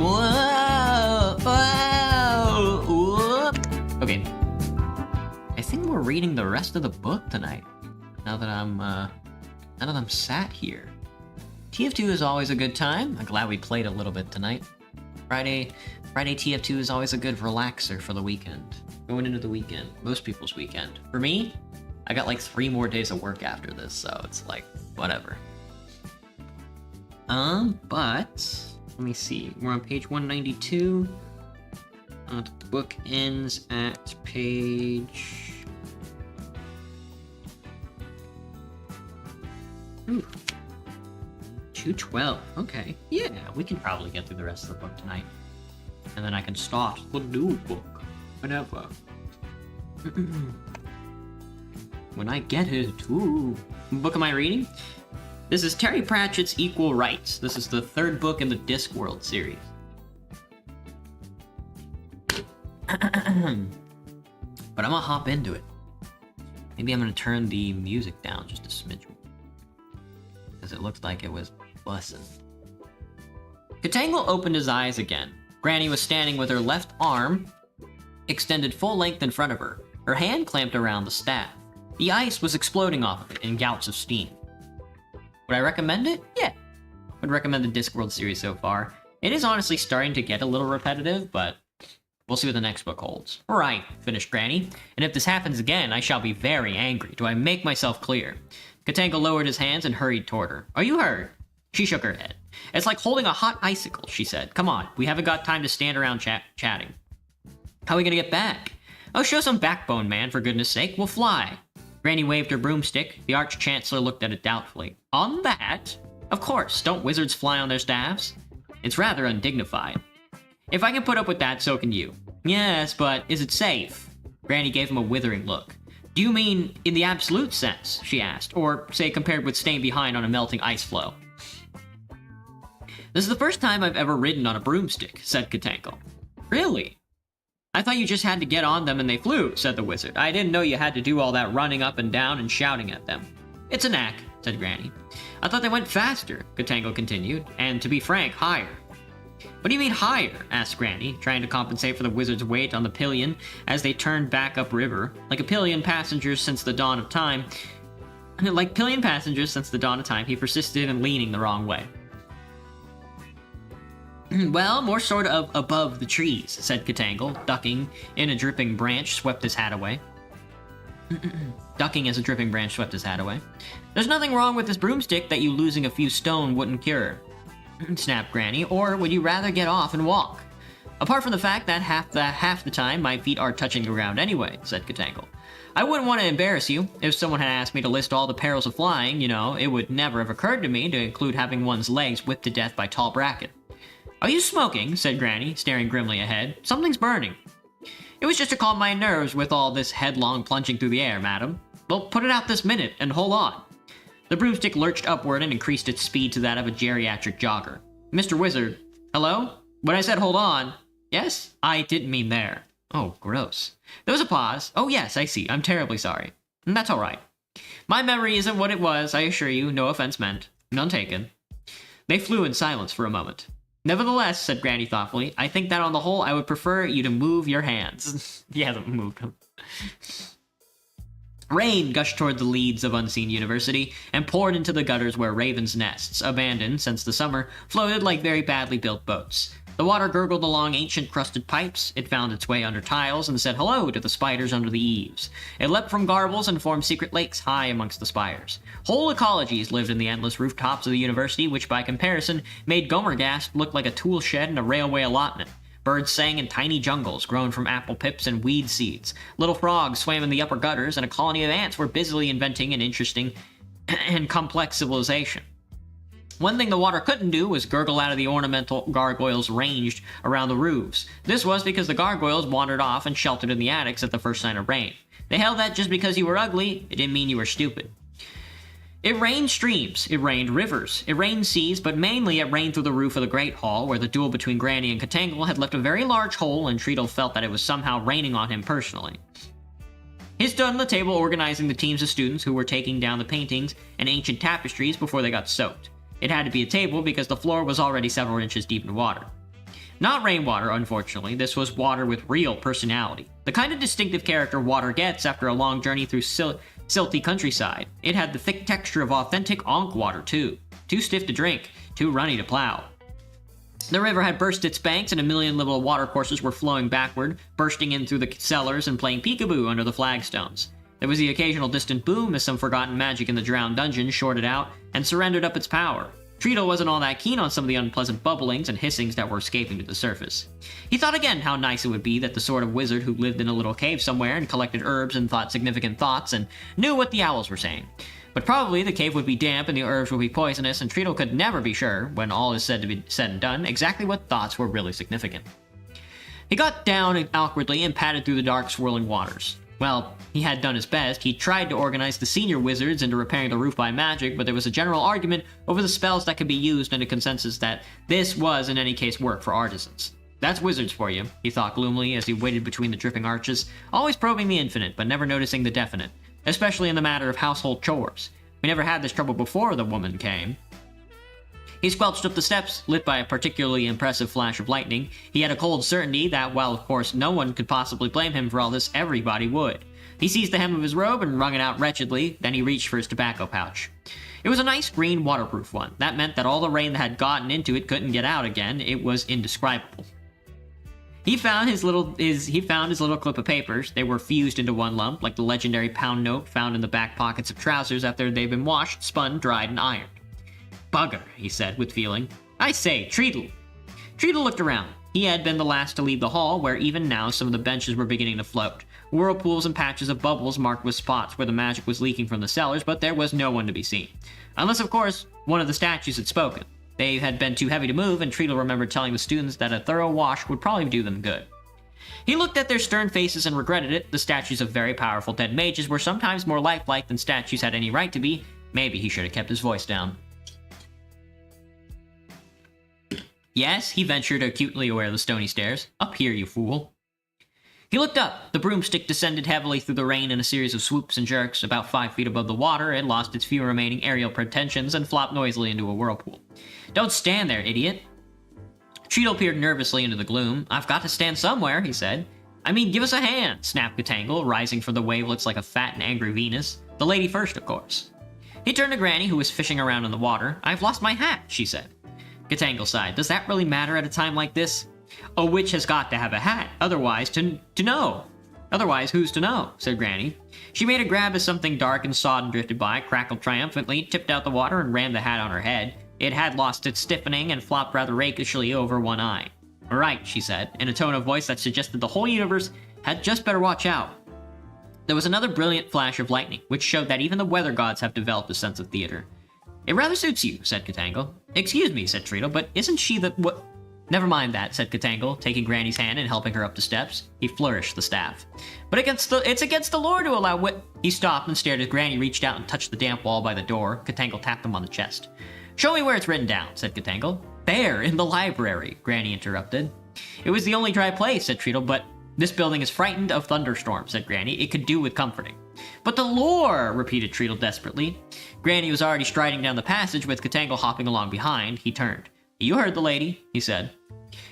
Whoa! Whoa! Whoop. Okay. I think we're reading the rest of the book tonight. Now that I'm sat here. TF2 is always a good time. I'm glad we played a little bit tonight. Friday TF2 is always a good relaxer for the weekend. Going into the weekend. Most people's weekend. For me, I got like 3 more days of work after this, so it's like, whatever. But let me see. We're on page 192. The book ends at page... Ooh. 212. Okay. Yeah, we can probably get through the rest of the book tonight. And then I can start the new book. Whenever. When I get it. Ooh. What book am I reading? This is Terry Pratchett's Equal Rights. This is the 3rd book in the Discworld series. But I'm gonna hop into it. Maybe I'm gonna turn the music down just a smidge. Because it looked like it was bussin'. Katangle opened his eyes again. Granny was standing with her left arm extended full length in front of her, her hand clamped around the staff. The ice was exploding off of it in gouts of steam. Would I recommend it? Yeah. Would recommend the Discworld series so far. It is honestly starting to get a little repetitive, but we'll see what the next book holds. Right, finished Granny. And if this happens again, I shall be very angry. Do I make myself clear? Katangle lowered his hands and hurried toward her. Are you hurt? She shook her head. It's like holding a hot icicle, she said. Come on, we haven't got time to stand around chatting. How are we gonna get back? Oh, show some backbone, man, for goodness sake. We'll fly. Granny waved her broomstick. The Arch-Chancellor looked at it doubtfully. On that? Of course, don't wizards fly on their staffs? It's rather undignified. If I can put up with that, so can you. Yes, but is it safe? Granny gave him a withering look. Do you mean in the absolute sense, she asked, or say compared with staying behind on a melting ice floe? This is the first time I've ever ridden on a broomstick, said Katangle. Really? I thought you just had to get on them and they flew, said the wizard. I didn't know you had to do all that running up and down and shouting at them. It's a knack, said Granny. I thought they went faster, Katango continued, and to be frank, higher. What do you mean higher? Asked Granny, trying to compensate for the wizard's weight on the pillion as they turned back upriver. Like pillion passengers since the dawn of time, he persisted in leaning the wrong way. Well, more sort of above the trees, said Katangle, ducking in a dripping branch swept his hat away. Ducking as a dripping branch swept his hat away. There's nothing wrong with this broomstick that you losing a few stone wouldn't cure, snapped Granny, or would you rather get off and walk? Apart from the fact that half the time my feet are touching the ground anyway, said Katangle. I wouldn't want to embarrass you. If someone had asked me to list all the perils of flying, it would never have occurred to me to include having one's legs whipped to death by tall bracken. Are you smoking? Said Granny, staring grimly ahead. Something's burning. It was just to calm my nerves with all this headlong plunging through the air, madam. Well, put it out this minute, and hold on. The broomstick lurched upward and increased its speed to that of a geriatric jogger. Mr. Wizard, hello? When I said hold on, yes? I didn't mean there. Oh, gross. There was a pause. Oh yes, I see. I'm terribly sorry. That's all right. My memory isn't what it was, I assure you. No offense meant. None taken. They flew in silence for a moment. Nevertheless, said Granny thoughtfully, I think that on the whole I would prefer you to move your hands. He hasn't moved them. Rain gushed toward the leads of Unseen University and poured into the gutters where ravens' nests, abandoned since the summer, floated like very badly built boats. The water gurgled along ancient crusted pipes, it found its way under tiles and said hello to the spiders under the eaves. It leapt from garbles and formed secret lakes high amongst the spires. Whole ecologies lived in the endless rooftops of the university, which by comparison made Gomergast look like a tool shed and a railway allotment. Birds sang in tiny jungles grown from apple pips and weed seeds. Little frogs swam in the upper gutters, and a colony of ants were busily inventing an interesting and complex civilization. One thing the water couldn't do was gurgle out of the ornamental gargoyles ranged around the roofs. This was because the gargoyles wandered off and sheltered in the attics at the first sign of rain. They held that just because you were ugly, it didn't mean you were stupid. It rained streams, it rained rivers, it rained seas, but mainly it rained through the roof of the Great Hall, where the duel between Granny and Katangle had left a very large hole, and Treadle felt that it was somehow raining on him personally. He stood on the table organizing the teams of students who were taking down the paintings and ancient tapestries before they got soaked. It had to be a table because the floor was already several inches deep in water. Not rainwater, unfortunately. This was water with real personality. The kind of distinctive character water gets after a long journey through silty countryside. It had the thick texture of authentic Ankh water, too. Too stiff to drink, too runny to plow. The river had burst its banks, and a million little watercourses were flowing backward, bursting in through the cellars and playing peekaboo under the flagstones. There was the occasional distant boom as some forgotten magic in the drowned dungeon shorted out and surrendered up its power. Treadle wasn't all that keen on some of the unpleasant bubblings and hissings that were escaping to the surface. He thought again how nice it would be that the sort of wizard who lived in a little cave somewhere and collected herbs and thought significant thoughts and knew what the owls were saying. But probably the cave would be damp and the herbs would be poisonous, and Treadle could never be sure, when all is said to be said and done, exactly what thoughts were really significant. He got down awkwardly and padded through the dark, swirling waters. Well, he had done his best. He tried to organize the senior wizards into repairing the roof by magic, but there was a general argument over the spells that could be used and a consensus that this was, in any case, work for artisans. That's wizards for you, he thought gloomily as he waited between the dripping arches, always probing the infinite, but never noticing the definite, especially in the matter of household chores. We never had this trouble before the woman came. He squelched up the steps, lit by a particularly impressive flash of lightning. He had a cold certainty that, while of course no one could possibly blame him for all this, everybody would. He seized the hem of his robe and wrung it out wretchedly, then he reached for his tobacco pouch. It was a nice green waterproof one. That meant that all the rain that had gotten into it couldn't get out again. It was indescribable. He found his little clip of papers. They were fused into one lump, like the legendary pound note found in the back pockets of trousers after they'd been washed, spun, dried, and ironed. Bugger, he said with feeling. I say, Treadle. Treadle looked around. He had been the last to leave the hall, where even now some of the benches were beginning to float. Whirlpools and patches of bubbles marked with spots where the magic was leaking from the cellars, but there was no one to be seen. Unless, of course, one of the statues had spoken. They had been too heavy to move, and Treadle remembered telling the students that a thorough wash would probably do them good. He looked at their stern faces and regretted it. The statues of very powerful dead mages were sometimes more lifelike than statues had any right to be. Maybe he should have kept his voice down. Yes, he ventured, acutely aware of the stony stairs. Up here, you fool. He looked up. The broomstick descended heavily through the rain in a series of swoops and jerks. About 5 feet above the water, it lost its few remaining aerial pretensions and flopped noisily into a whirlpool. Don't stand there, idiot. Treadle peered nervously into the gloom. I've got to stand somewhere, he said. I mean, give us a hand, snapped Katangle, rising from the wavelets like a fat and angry Venus. The lady first, of course. He turned to Granny, who was fishing around in the water. I've lost my hat, she said. Katangle sighed. Does that really matter at a time like this? A witch has got to have a hat, otherwise to know. Otherwise, who's to know, said Granny. She made a grab as something dark and sodden drifted by, crackled triumphantly, tipped out the water, and rammed the hat on her head. It had lost its stiffening and flopped rather rakishly over one eye. Right, she said, in a tone of voice that suggested the whole universe had just better watch out. There was another brilliant flash of lightning, which showed that even the weather gods have developed a sense of theater. It rather suits you, said Katangle. Excuse me, said Treadle, but isn't she the what? Never mind that, said Katangle, taking Granny's hand and helping her up the steps. He flourished the staff. But it's against the law to allow He stopped and stared as Granny reached out and touched the damp wall by the door. Katangle tapped him on the chest. Show me where it's written down, said Katangle. There, in the library, Granny interrupted. It was the only dry place, said Treadle, but this building is frightened of thunderstorms, said Granny. It could do with comforting. But the lore, repeated Treadle desperately. Granny was already striding down the passage with Katangle hopping along behind. He turned. You heard the lady, he said.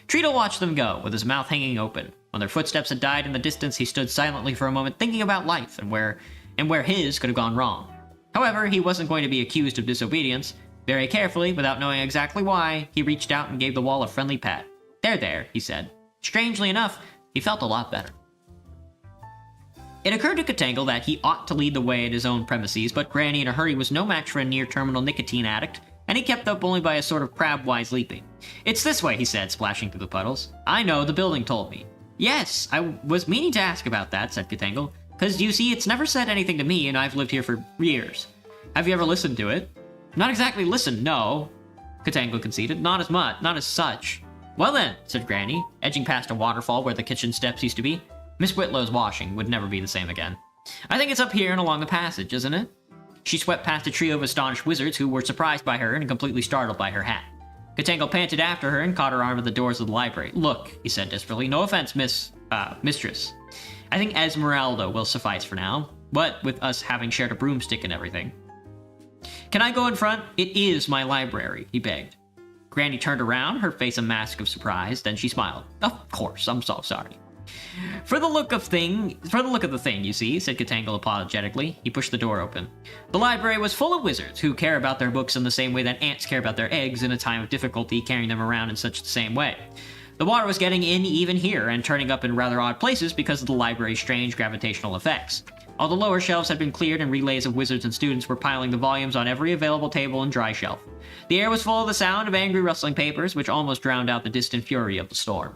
Treadle watched them go, with his mouth hanging open. When their footsteps had died in the distance, he stood silently for a moment, thinking about life and where his could have gone wrong. However, he wasn't going to be accused of disobedience. Very carefully, without knowing exactly why, he reached out and gave the wall a friendly pat. There, he said. Strangely enough, he felt a lot better. It occurred to Katangle that he ought to lead the way at his own premises, but Granny in a hurry was no match for a near-terminal nicotine addict, and he kept up only by a sort of crab-wise leaping. It's this way, he said, splashing through the puddles. I know, the building told me. Yes, I was meaning to ask about that, said Katangle, because you see, it's never said anything to me, and I've lived here for years. Have you ever listened to it? Not exactly listened, no, Katangle conceded. Not as much, not as such. Well then, said Granny, edging past a waterfall where the kitchen steps used to be. Miss Whitlow's washing would never be the same again. I think it's up here and along the passage, isn't it? She swept past a trio of astonished wizards who were surprised by her and completely startled by her hat. Katangle panted after her and caught her arm at the doors of the library. Look, he said desperately, no offense, mistress. I think Esmeralda will suffice for now, what with us having shared a broomstick and everything. Can I go in front? It is my library, he begged. Granny turned around, her face a mask of surprise, then she smiled. Of course, I'm so sorry. For the look of the thing, you see, said Katangle apologetically. He pushed the door open. The library was full of wizards who care about their books in the same way that ants care about their eggs in a time of difficulty, carrying them around in such the same way. The water was getting in even here and turning up in rather odd places because of the library's strange gravitational effects. All the lower shelves had been cleared and relays of wizards and students were piling the volumes on every available table and dry shelf. The air was full of the sound of angry rustling papers, which almost drowned out the distant fury of the storm.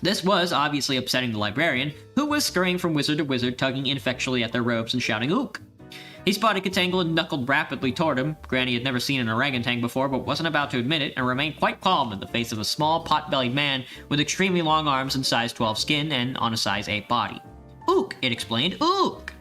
This was obviously upsetting the librarian, who was scurrying from wizard to wizard, tugging ineffectually at their robes and shouting ook. He spotted Katangle and knuckled rapidly toward him. Granny had never seen an orangutan before, but wasn't about to admit it, and remained quite calm in the face of a small, pot-bellied man with extremely long arms and size 12 skin and on a size 8 body. Ook, it explained, ook!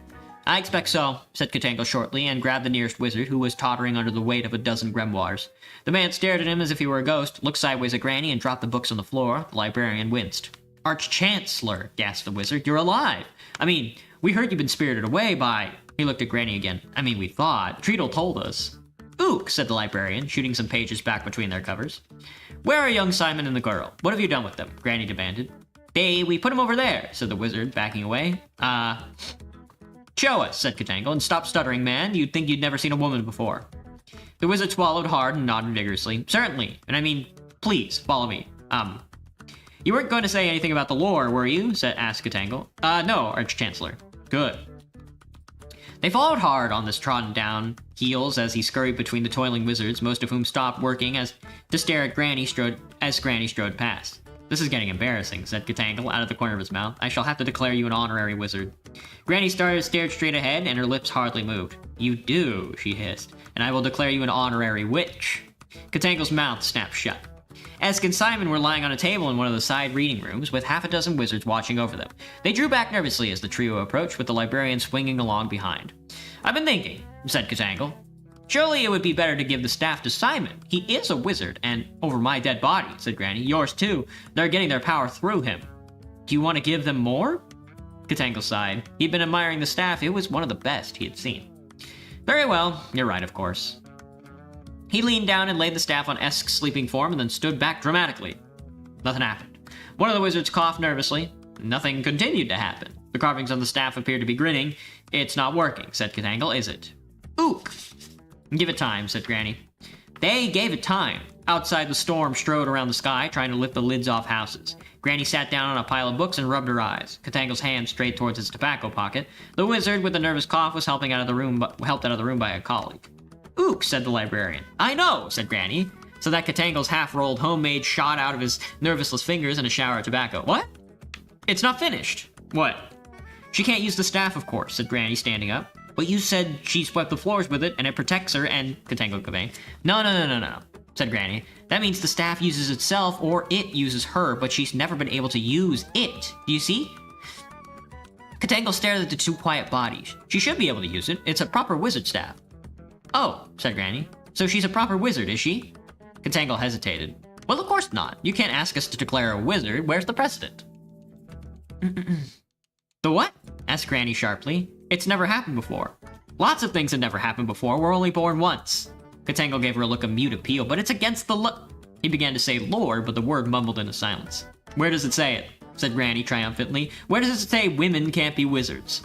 I expect so, said Katangle shortly, and grabbed the nearest wizard, who was tottering under the weight of a dozen grimoires. The man stared at him as if he were a ghost, looked sideways at Granny, and dropped the books on the floor. The librarian winced. Arch-Chancellor, gasped the wizard, you're alive! I mean, we heard you've been spirited away by... He looked at Granny again. I mean, we thought. Treadle told us. Ook, said the librarian, shooting some pages back between their covers. Where are young Simon and the girl? What have you done with them? Granny demanded. We put him over there, said the wizard, backing away. Show us, said Katangle, and stop stuttering, man. You'd think you'd never seen a woman before. The wizard swallowed hard and nodded vigorously. Certainly, and I mean, please, follow me. You weren't going to say anything about the lore, were you? asked Katangle. No, Arch-Chancellor. Good. They followed hard on this trodden down heels as he scurried between the toiling wizards, most of whom stopped working to stare at Granny strode past. This is getting embarrassing, said Katangle out of the corner of his mouth. I shall have to declare you an honorary wizard. Granny stared straight ahead, and her lips hardly moved. You do, she hissed, and I will declare you an honorary witch. Katangle's mouth snapped shut. Esk and Simon were lying on a table in one of the side reading rooms, with half a dozen wizards watching over them. They drew back nervously as the trio approached, with the librarian swinging along behind. I've been thinking, said Katangle. Surely it would be better to give the staff to Simon. He is a wizard, and over my dead body, said Granny. Yours too. They're getting their power through him. Do you want to give them more? Katangle sighed. He'd been admiring the staff. It was one of the best he had seen. Very well. You're right, of course. He leaned down and laid the staff on Esk's sleeping form and then stood back dramatically. Nothing happened. One of the wizards coughed nervously. Nothing continued to happen. The carvings on the staff appeared to be grinning. It's not working, said Katangle, is it? Ook! Give it time, said Granny. They gave it time. Outside, the storm strode around the sky, trying to lift the lids off houses. Granny sat down on a pile of books and rubbed her eyes. Katangle's hand strayed towards his tobacco pocket. The wizard, with a nervous cough, was helped out of the room by a colleague. Ook, said the librarian. I know, said Granny, so that Katangle's half-rolled homemade shot out of his nervousness fingers in a shower of tobacco. What? It's not finished. What? She can't use the staff, of course, said Granny, standing up. But you said she swept the floors with it, and it protects her, and Katangle Kabang. No, said Granny. That means the staff uses itself, or it uses her, but she's never been able to use it. Do you see? Katangle stared at the two quiet bodies. She should be able to use it. It's a proper wizard staff. Oh, said Granny. So she's a proper wizard, is she? Katangle hesitated. Well, of course not. You can't ask us to declare a wizard. Where's the precedent? The what? Asked Granny sharply. It's never happened before. Lots of things have never happened before. We're only born once. Katangle gave her a look of mute appeal, but it's against the He began to say Lord, but the word mumbled into silence. Where does it say it? Said Granny triumphantly. Where does it say women can't be wizards?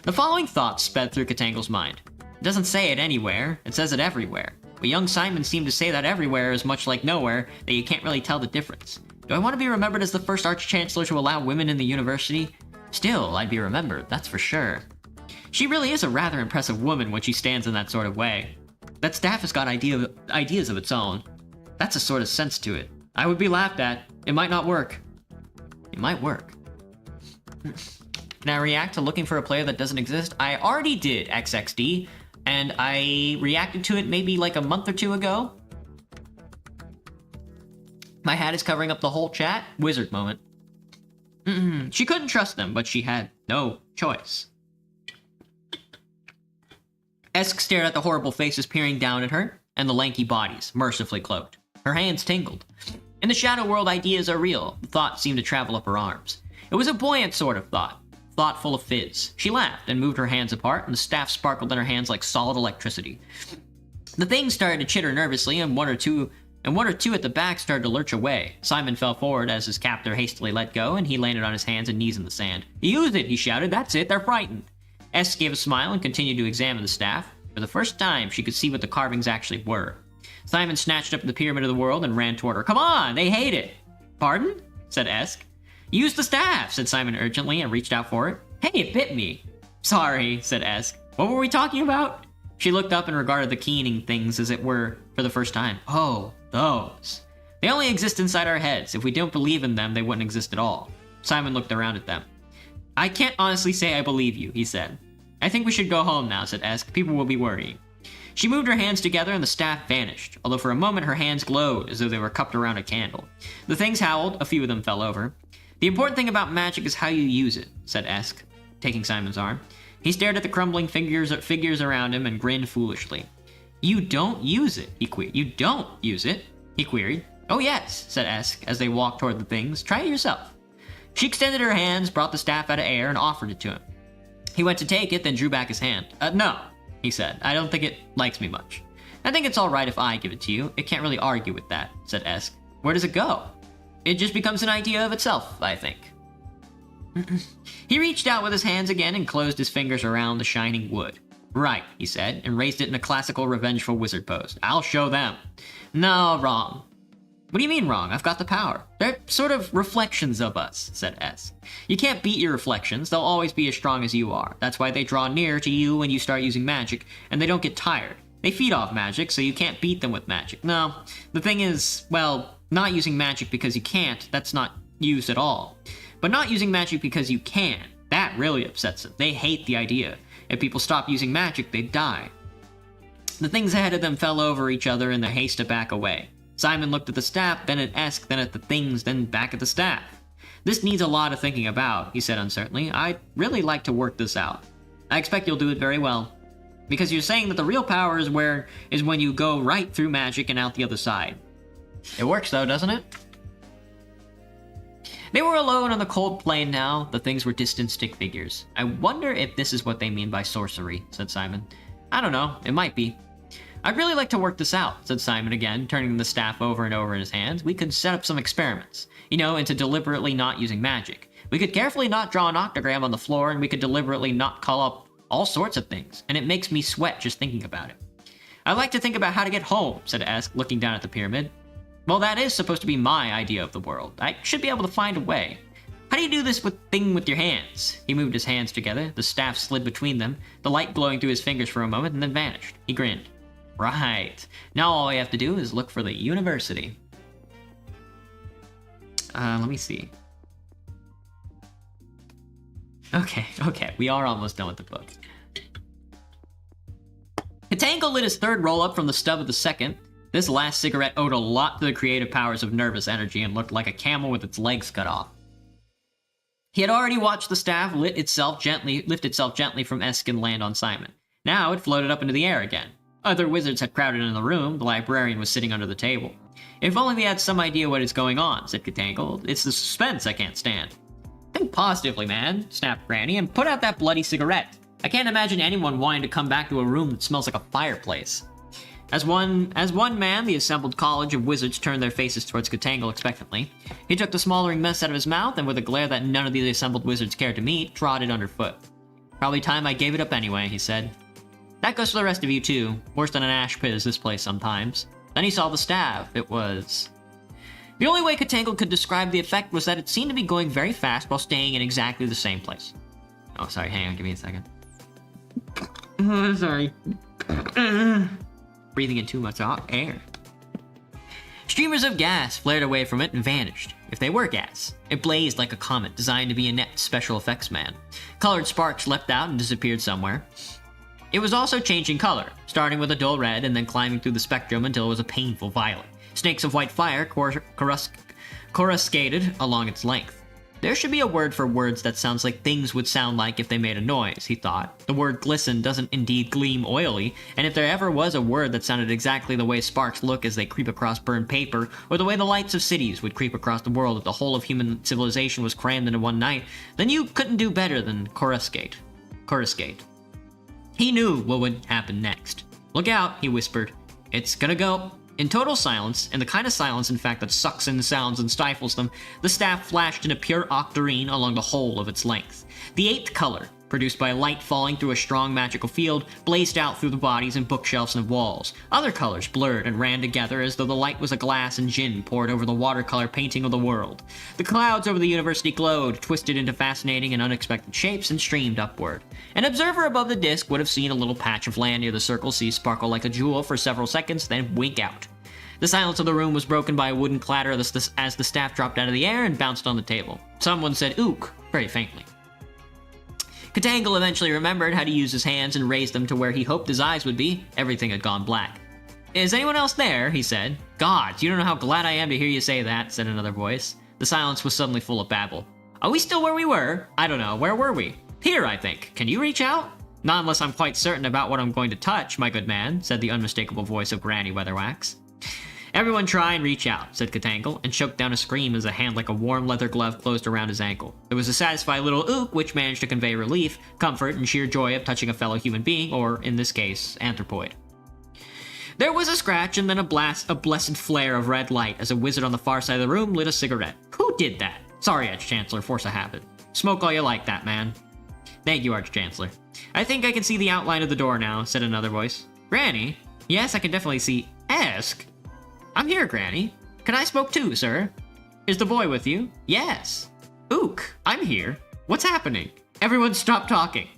The following thoughts sped through Katangle's mind. It doesn't say it anywhere. It says it everywhere. But young Simon seemed to say that everywhere is much like nowhere, that you can't really tell the difference. Do I want to be remembered as the first Arch-Chancellor to allow women in the university? Still, I'd be remembered, that's for sure. She really is a rather impressive woman when she stands in that sort of way. That staff has got ideas of its own. That's a sort of sense to it. I would be laughed at. It might not work. It might work. Can I react to looking for a player that doesn't exist? I already did XXD, and I reacted to it maybe like a month or two ago. My hat is covering up the whole chat. Wizard moment. She couldn't trust them, but she had no choice. Esk stared at the horrible faces peering down at her, and the lanky bodies, mercifully cloaked. Her hands tingled. In the shadow world, ideas are real. The thought seemed to travel up her arms. It was a buoyant sort of thought full of fizz. She laughed and moved her hands apart, and the staff sparkled in her hands like solid electricity. The thing started to chitter nervously, and one or two at the back started to lurch away. Simon fell forward as his captor hastily let go, and he landed on his hands and knees in the sand. Use it, he shouted. That's it, they're frightened. S gave a smile and continued to examine the staff. For the first time, she could see what the carvings actually were. Simon snatched up the Pyramid of the World and ran toward her. Come on, they hate it. Pardon? Said Esk. Use the staff, said Simon urgently and reached out for it. Hey, it bit me. Sorry, said Esk. What were we talking about? She looked up and regarded the keening things as it were for the first time. Oh, those. They only exist inside our heads. If we don't believe in them, they wouldn't exist at all. Simon looked around at them. I can't honestly say I believe you, he said. I think we should go home now, said Esk. People will be worrying. She moved her hands together and the staff vanished, although for a moment her hands glowed as though they were cupped around a candle. The things howled, a few of them fell over. The important thing about magic is how you use it, said Esk, taking Simon's arm. He stared at the crumbling figures around him and grinned foolishly. You don't use it, he queried. You don't use it, he queried. Oh yes, said Esk as they walked toward the things. Try it yourself. She extended her hands, brought the staff out of air, and offered it to him. He went to take it, then drew back his hand. No, he said. I don't think it likes me much. I think it's all right if I give it to you. It can't really argue with that, said Esk. Where does it go? It just becomes an idea of itself, I think. He reached out with his hands again and closed his fingers around the shining wood. Right, he said, and raised it in a classical revengeful wizard pose. I'll show them. No, wrong. What do you mean wrong? I've got the power. They're sort of reflections of us, said S. You can't beat your reflections. They'll always be as strong as you are. That's why they draw near to you when you start using magic, and they don't get tired. They feed off magic, so you can't beat them with magic. No, the thing is, well, not using magic because you can't, that's not used at all. But not using magic because you can, that really upsets them. They hate the idea. If people stop using magic, they'd die. The things ahead of them fell over each other in their haste to back away. Simon looked at the staff, then at Esk, then at the things, then back at the staff. This needs a lot of thinking about, he said uncertainly. I'd really like to work this out. I expect you'll do it very well. Because you're saying that the real power is when you go right through magic and out the other side. It works though, doesn't it? They were alone on the cold plain now. The things were distant stick figures. I wonder if this is what they mean by sorcery, said Simon. I don't know. It might be. I'd really like to work this out, said Simon again, turning the staff over and over in his hands. We could set up some experiments, into deliberately not using magic. We could carefully not draw an octagram on the floor, and we could deliberately not call up all sorts of things, and it makes me sweat just thinking about it. I'd like to think about how to get home, said Esk, looking down at the pyramid. Well, that is supposed to be my idea of the world. I should be able to find a way. How do you do this thing with your hands? He moved his hands together, the staff slid between them, the light glowing through his fingers for a moment, and then vanished. He grinned. Right. Now all we have to do is look for the university. Let me see. Okay, we are almost done with the book. Katango lit his third roll-up from the stub of the second. This last cigarette owed a lot to the creative powers of nervous energy and looked like a camel with its legs cut off. He had already watched the staff lift itself gently from Esk and land on Simon. Now it floated up into the air again. Other wizards had crowded in the room. The librarian was sitting under the table. If only we had some idea what is going on, said Katango. It's the suspense I can't stand. Think positively, man, snapped Granny, and put out that bloody cigarette. I can't imagine anyone wanting to come back to a room that smells like a fireplace. As one man, the assembled college of wizards turned their faces towards Katango expectantly. He took the smoldering mess out of his mouth, and with a glare that none of the assembled wizards cared to meet, trotted underfoot. Probably time I gave it up anyway, he said. That goes for the rest of you, too. Worse than an ash pit is this place sometimes. Then he saw the staff. It was... The only way Katango could describe the effect was that it seemed to be going very fast while staying in exactly the same place. Oh, sorry, hang on, give me a second. Sorry. Breathing in too much hot air. Streamers of gas flared away from it and vanished. If they were gas. It blazed like a comet designed to be an inept special effects man. Colored sparks leapt out and disappeared somewhere. It was also changing color, starting with a dull red and then climbing through the spectrum until it was a painful violet. Snakes of white fire coruscated along its length. There should be a word for words that sounds like things would sound like if they made a noise, he thought. The word glisten doesn't indeed gleam oily, and if there ever was a word that sounded exactly the way sparks look as they creep across burned paper, or the way the lights of cities would creep across the world if the whole of human civilization was crammed into one night, then you couldn't do better than coruscate. He knew what would happen next. Look out, he whispered. It's gonna go. In total silence, and the kind of silence, in fact, that sucks in sounds and stifles them, the staff flashed in a pure octarine along the whole of its length. The eighth color, produced by light falling through a strong magical field, blazed out through the bodies and bookshelves and walls. Other colors blurred and ran together as though the light was a glass and gin poured over the watercolor painting of the world. The clouds over the university glowed, twisted into fascinating and unexpected shapes, and streamed upward. An observer above the disk would have seen a little patch of land near the circle see sparkle like a jewel for several seconds, then wink out. The silence of the room was broken by a wooden clatter as the staff dropped out of the air and bounced on the table. Someone said ook, very faintly. Katangle eventually remembered how to use his hands and raised them to where he hoped his eyes would be. Everything had gone black. Is anyone else there? He said. God, you don't know how glad I am to hear you say that, said another voice. The silence was suddenly full of babble. Are we still where we were? I don't know. Where were we? Here, I think. Can you reach out? Not unless I'm quite certain about what I'm going to touch, my good man, said the unmistakable voice of Granny Weatherwax. Everyone try and reach out, said Katangle, and choked down a scream as a hand like a warm leather glove closed around his ankle. There was a satisfied little ook which managed to convey relief, comfort, and sheer joy of touching a fellow human being, or, in this case, anthropoid. There was a scratch and then a blessed flare of red light as a wizard on the far side of the room lit a cigarette. Who did that? Sorry, Arch-Chancellor, force of habit. Smoke all you like, that man. Thank you, Arch-Chancellor. I think I can see the outline of the door now, said another voice. Granny? Yes, I can definitely see. Esk? I'm here, Granny. Can I smoke too, sir? Is the boy with you? Yes. Ook, I'm here. What's happening? Everyone stop talking.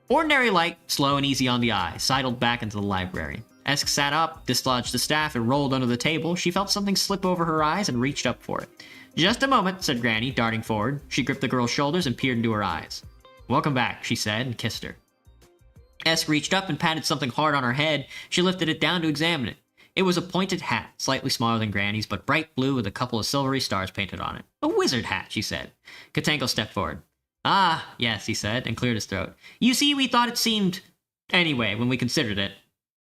Ordinary light, slow and easy on the eye, sidled back into the library. Esk sat up, dislodged the staff, and rolled under the table. She felt something slip over her eyes and reached up for it. Just a moment, said Granny, darting forward. She gripped the girl's shoulders and peered into her eyes. Welcome back, she said, and kissed her. Esk reached up and patted something hard on her head. She lifted it down to examine it. It was a pointed hat, slightly smaller than Granny's, but bright blue with a couple of silvery stars painted on it. A wizard hat, she said. Katangle stepped forward. Ah, yes, he said, and cleared his throat. You see, we thought it seemed... Anyway, when we considered it.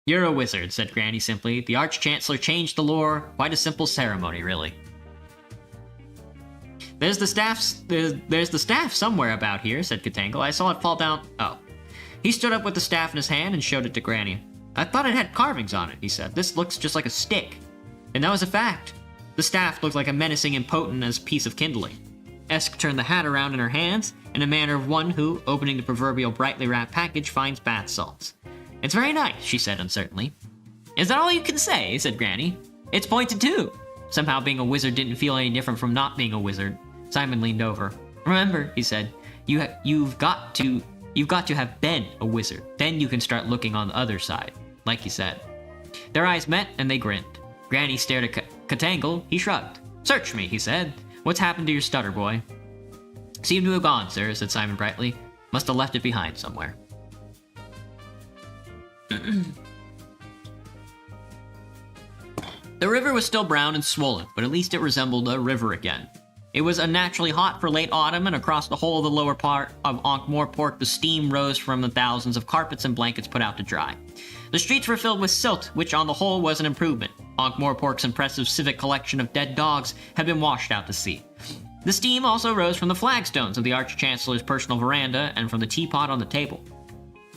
You're a wizard, said Granny simply. The Arch-Chancellor changed the lore. Quite a simple ceremony, really. There's the staff somewhere about here, said Katangle. I saw it fall down. Oh. He stood up with the staff in his hand and showed it to Granny. I thought it had carvings on it, he said. This looks just like a stick. And that was a fact. The staff looked like a menacing and potent as piece of kindling. Esk turned the hat around in her hands in a manner of one who, opening the proverbial brightly wrapped package, finds bath salts. It's very nice, she said uncertainly. Is that all you can say? Said Granny. It's pointed too. Somehow being a wizard didn't feel any different from not being a wizard. Simon leaned over. Remember, he said, you've got to have been a wizard. Then you can start looking on the other side, like he said. Their eyes met and they grinned. Granny stared at Katangle. He shrugged. Search me, he said. What's happened to your stutter, boy? Seemed to have gone, sir, said Simon brightly. Must have left it behind somewhere. The river was still brown and swollen, but at least it resembled a river again. It was unnaturally hot for late autumn, and across the whole of the lower part of Ankh-Morpork, the steam rose from the thousands of carpets and blankets put out to dry. The streets were filled with silt, which on the whole was an improvement. Ankh-Morpork's impressive civic collection of dead dogs had been washed out to sea. The steam also rose from the flagstones of the Arch-Chancellor's personal veranda and from the teapot on the table.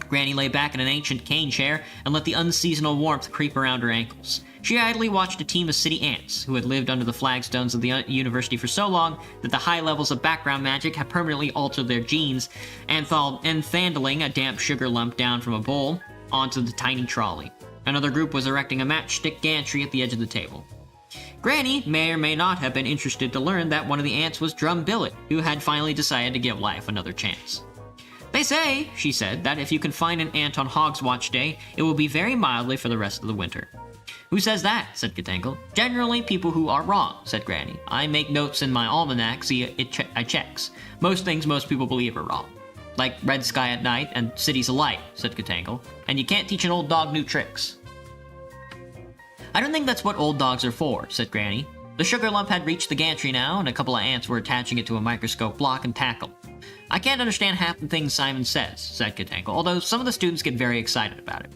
Granny lay back in an ancient cane chair and let the unseasonal warmth creep around her ankles. She idly watched a team of city ants who had lived under the flagstones of the university for so long that the high levels of background magic had permanently altered their genes, and thandling a damp sugar lump down from a bowl onto the tiny trolley. Another group was erecting a matchstick gantry at the edge of the table. Granny may or may not have been interested to learn that one of the ants was Drum Billet, who had finally decided to give life another chance. They say, she said, that if you can find an ant on Hog's Watch Day, it will be very mildly for the rest of the winter. Who says that? Said Katangle. Generally, people who are wrong, said Granny. I make notes in my almanac, see I checks. Most things most people believe are wrong. Like red sky at night and cities alight, said Katangle. And you can't teach an old dog new tricks. I don't think that's what old dogs are for, said Granny. The sugar lump had reached the gantry now, and a couple of ants were attaching it to a microscope block and tackle. I can't understand half the things Simon says, said Katangle, although some of the students get very excited about it.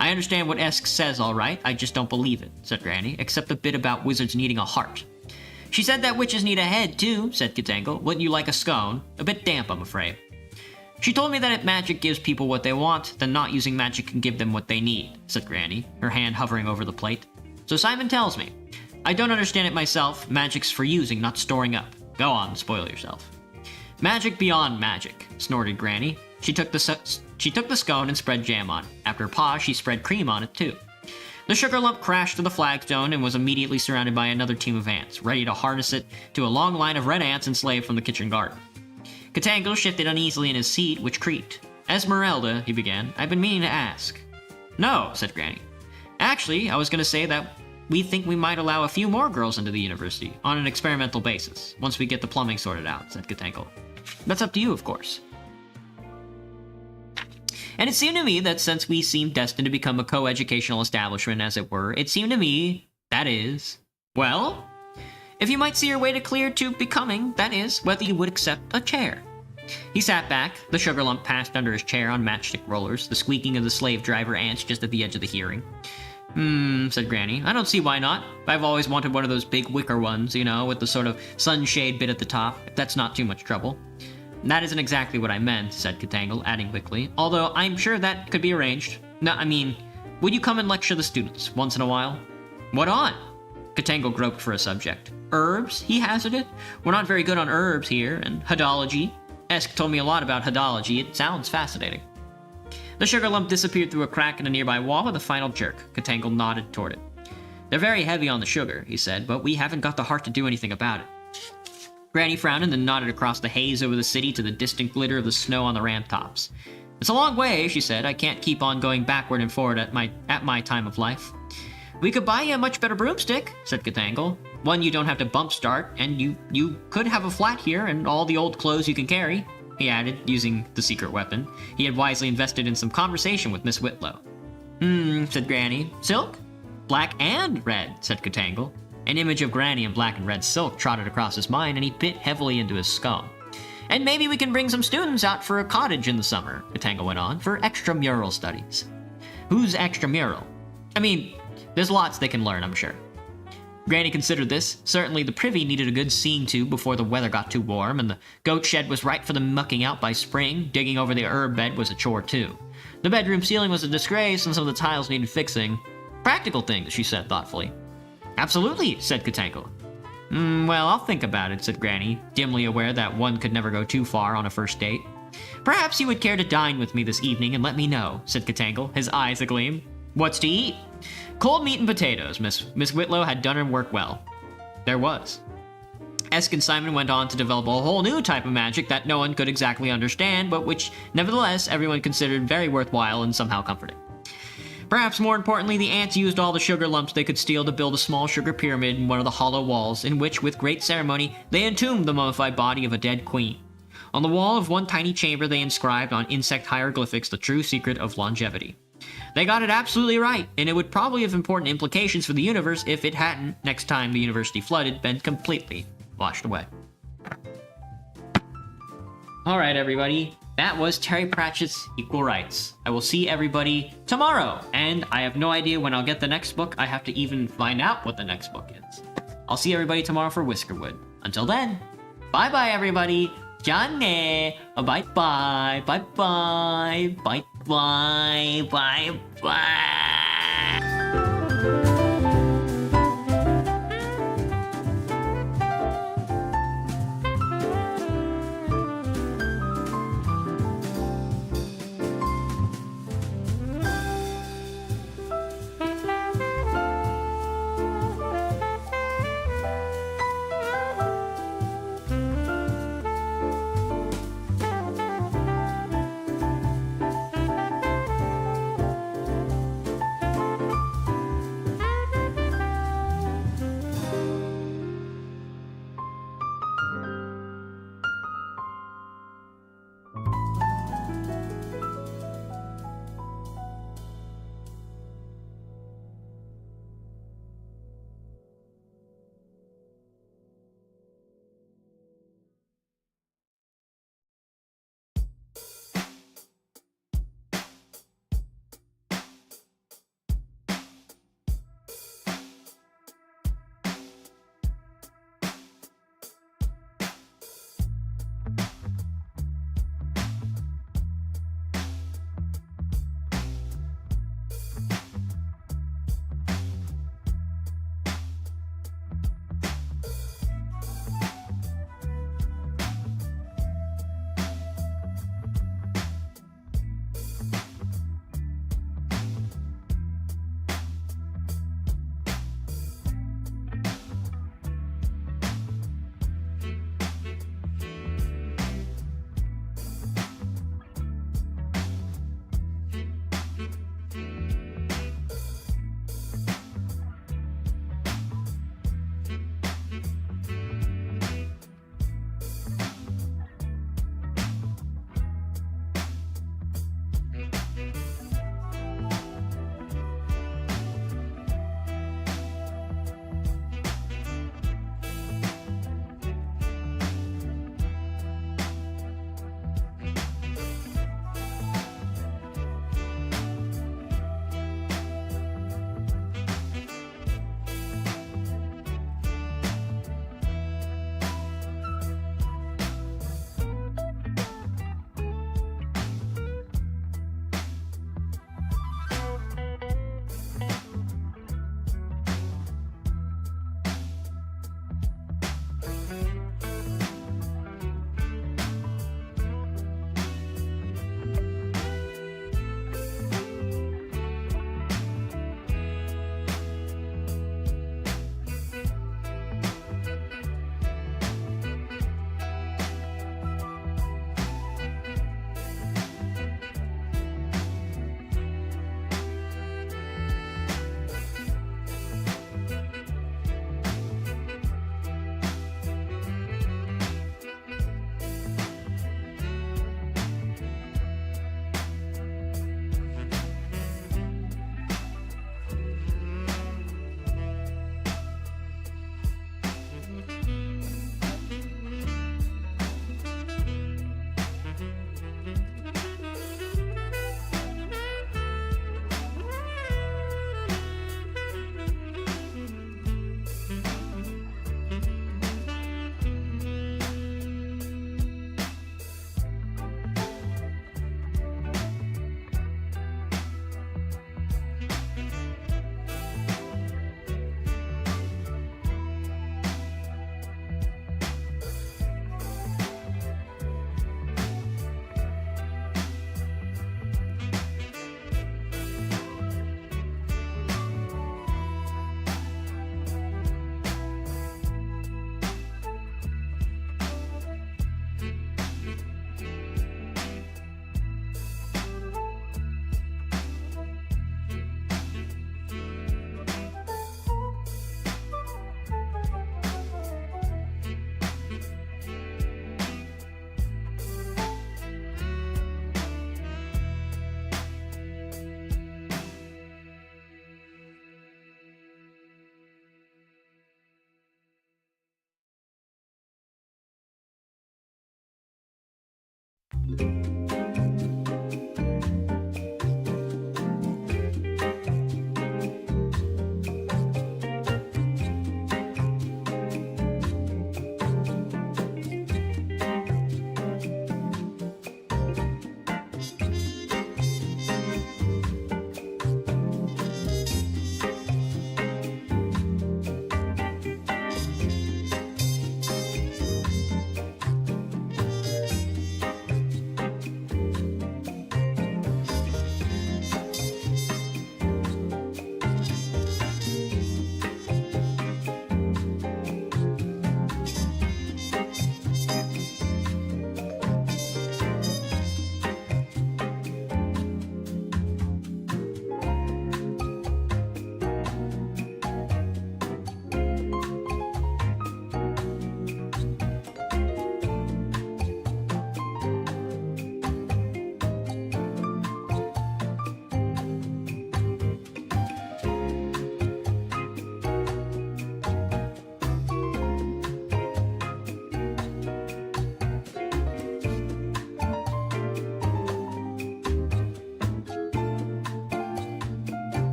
I understand what Esk says, all right. I just don't believe it, said Granny, except the bit about wizards needing a heart. She said that witches need a head, too, said Katangle. Wouldn't you like a scone? A bit damp, I'm afraid. She told me that if magic gives people what they want, then not using magic can give them what they need, said Granny, her hand hovering over the plate. So Simon tells me. I don't understand it myself. Magic's for using, not storing up. Go on, spoil yourself. Magic beyond magic, snorted Granny. She took the scone and spread jam on it. After a pause, she spread cream on it, too. The sugar lump crashed to the flagstone and was immediately surrounded by another team of ants, ready to harness it to a long line of red ants enslaved from the kitchen garden. Katangle shifted uneasily in his seat, which creaked. Esmeralda, he began, I've been meaning to ask. No, said Granny. Actually, I was going to say that we think we might allow a few more girls into the university, on an experimental basis, once we get the plumbing sorted out, said Katangle. That's up to you, of course. And it seemed to me that since we seemed destined to become a co-educational establishment, as it were, it seemed to me, that is, well, if you might see your way to clear to becoming, that is, whether you would accept a chair. He sat back, the sugar lump passed under his chair on matchstick rollers, the squeaking of the slave driver ants just at the edge of the hearing. Said Granny. I don't see why not. I've always wanted one of those big wicker ones, you know, with the sort of sunshade bit at the top, if that's not too much trouble. That isn't exactly what I meant, said Katangle, adding quickly, although I'm sure that could be arranged. No, I mean, would you come and lecture the students, once in a while? What on? Katangle groped for a subject. Herbs, he hazarded. We're not very good on herbs here, and hadology. Esk told me a lot about hadology. It sounds fascinating. The sugar lump disappeared through a crack in a nearby wall with a final jerk. Katangle nodded toward it. They're very heavy on the sugar, he said, but we haven't got the heart to do anything about it. Granny frowned and then nodded across the haze over the city to the distant glitter of the snow on the ramp tops. It's a long way, she said. I can't keep on going backward and forward at my time of life. We could buy you a much better broomstick, said Katangle. One you don't have to bump start, and you could have a flat here and all the old clothes you can carry, he added, using the secret weapon. He had wisely invested in some conversation with Miss Whitlow. Said Granny. Silk? Black and red, said Katangle. An image of Granny in black and red silk trotted across his mind, and he bit heavily into his scone. And maybe we can bring some students out for a cottage in the summer, Katangle went on, for extramural studies. Who's extramural? I mean, there's lots they can learn, I'm sure. Granny considered this. Certainly the privy needed a good seeing to before the weather got too warm, and the goat shed was right for the mucking out by spring. Digging over the herb bed was a chore too. The bedroom ceiling was a disgrace, and some of the tiles needed fixing. Practical things, she said thoughtfully. Absolutely, said Katanko. Well, I'll think about it, said Granny, dimly aware that one could never go too far on a first date. Perhaps you would care to dine with me this evening and let me know, said Katangle, his eyes agleam. What's to eat? Cold meat and potatoes, Miss Whitlow had done her work well. There was. Esk and Simon went on to develop a whole new type of magic that no one could exactly understand, but which, nevertheless, everyone considered very worthwhile and somehow comforting. Perhaps more importantly, the ants used all the sugar lumps they could steal to build a small sugar pyramid in one of the hollow walls, in which, with great ceremony, they entombed the mummified body of a dead queen. On the wall of one tiny chamber, they inscribed on insect hieroglyphics the true secret of longevity. They got it absolutely right, and it would probably have important implications for the universe if it hadn't, next time the university flooded, been completely washed away. Alright, everybody. That was Terry Pratchett's Equal Rights. I will see everybody tomorrow, and I have no idea when I'll get the next book. I have to even find out what the next book is. I'll see everybody tomorrow for Whiskerwood. Until then, bye-bye, everybody. Johnny. Bye-bye. Bye-bye. Bye-bye. Bye-bye.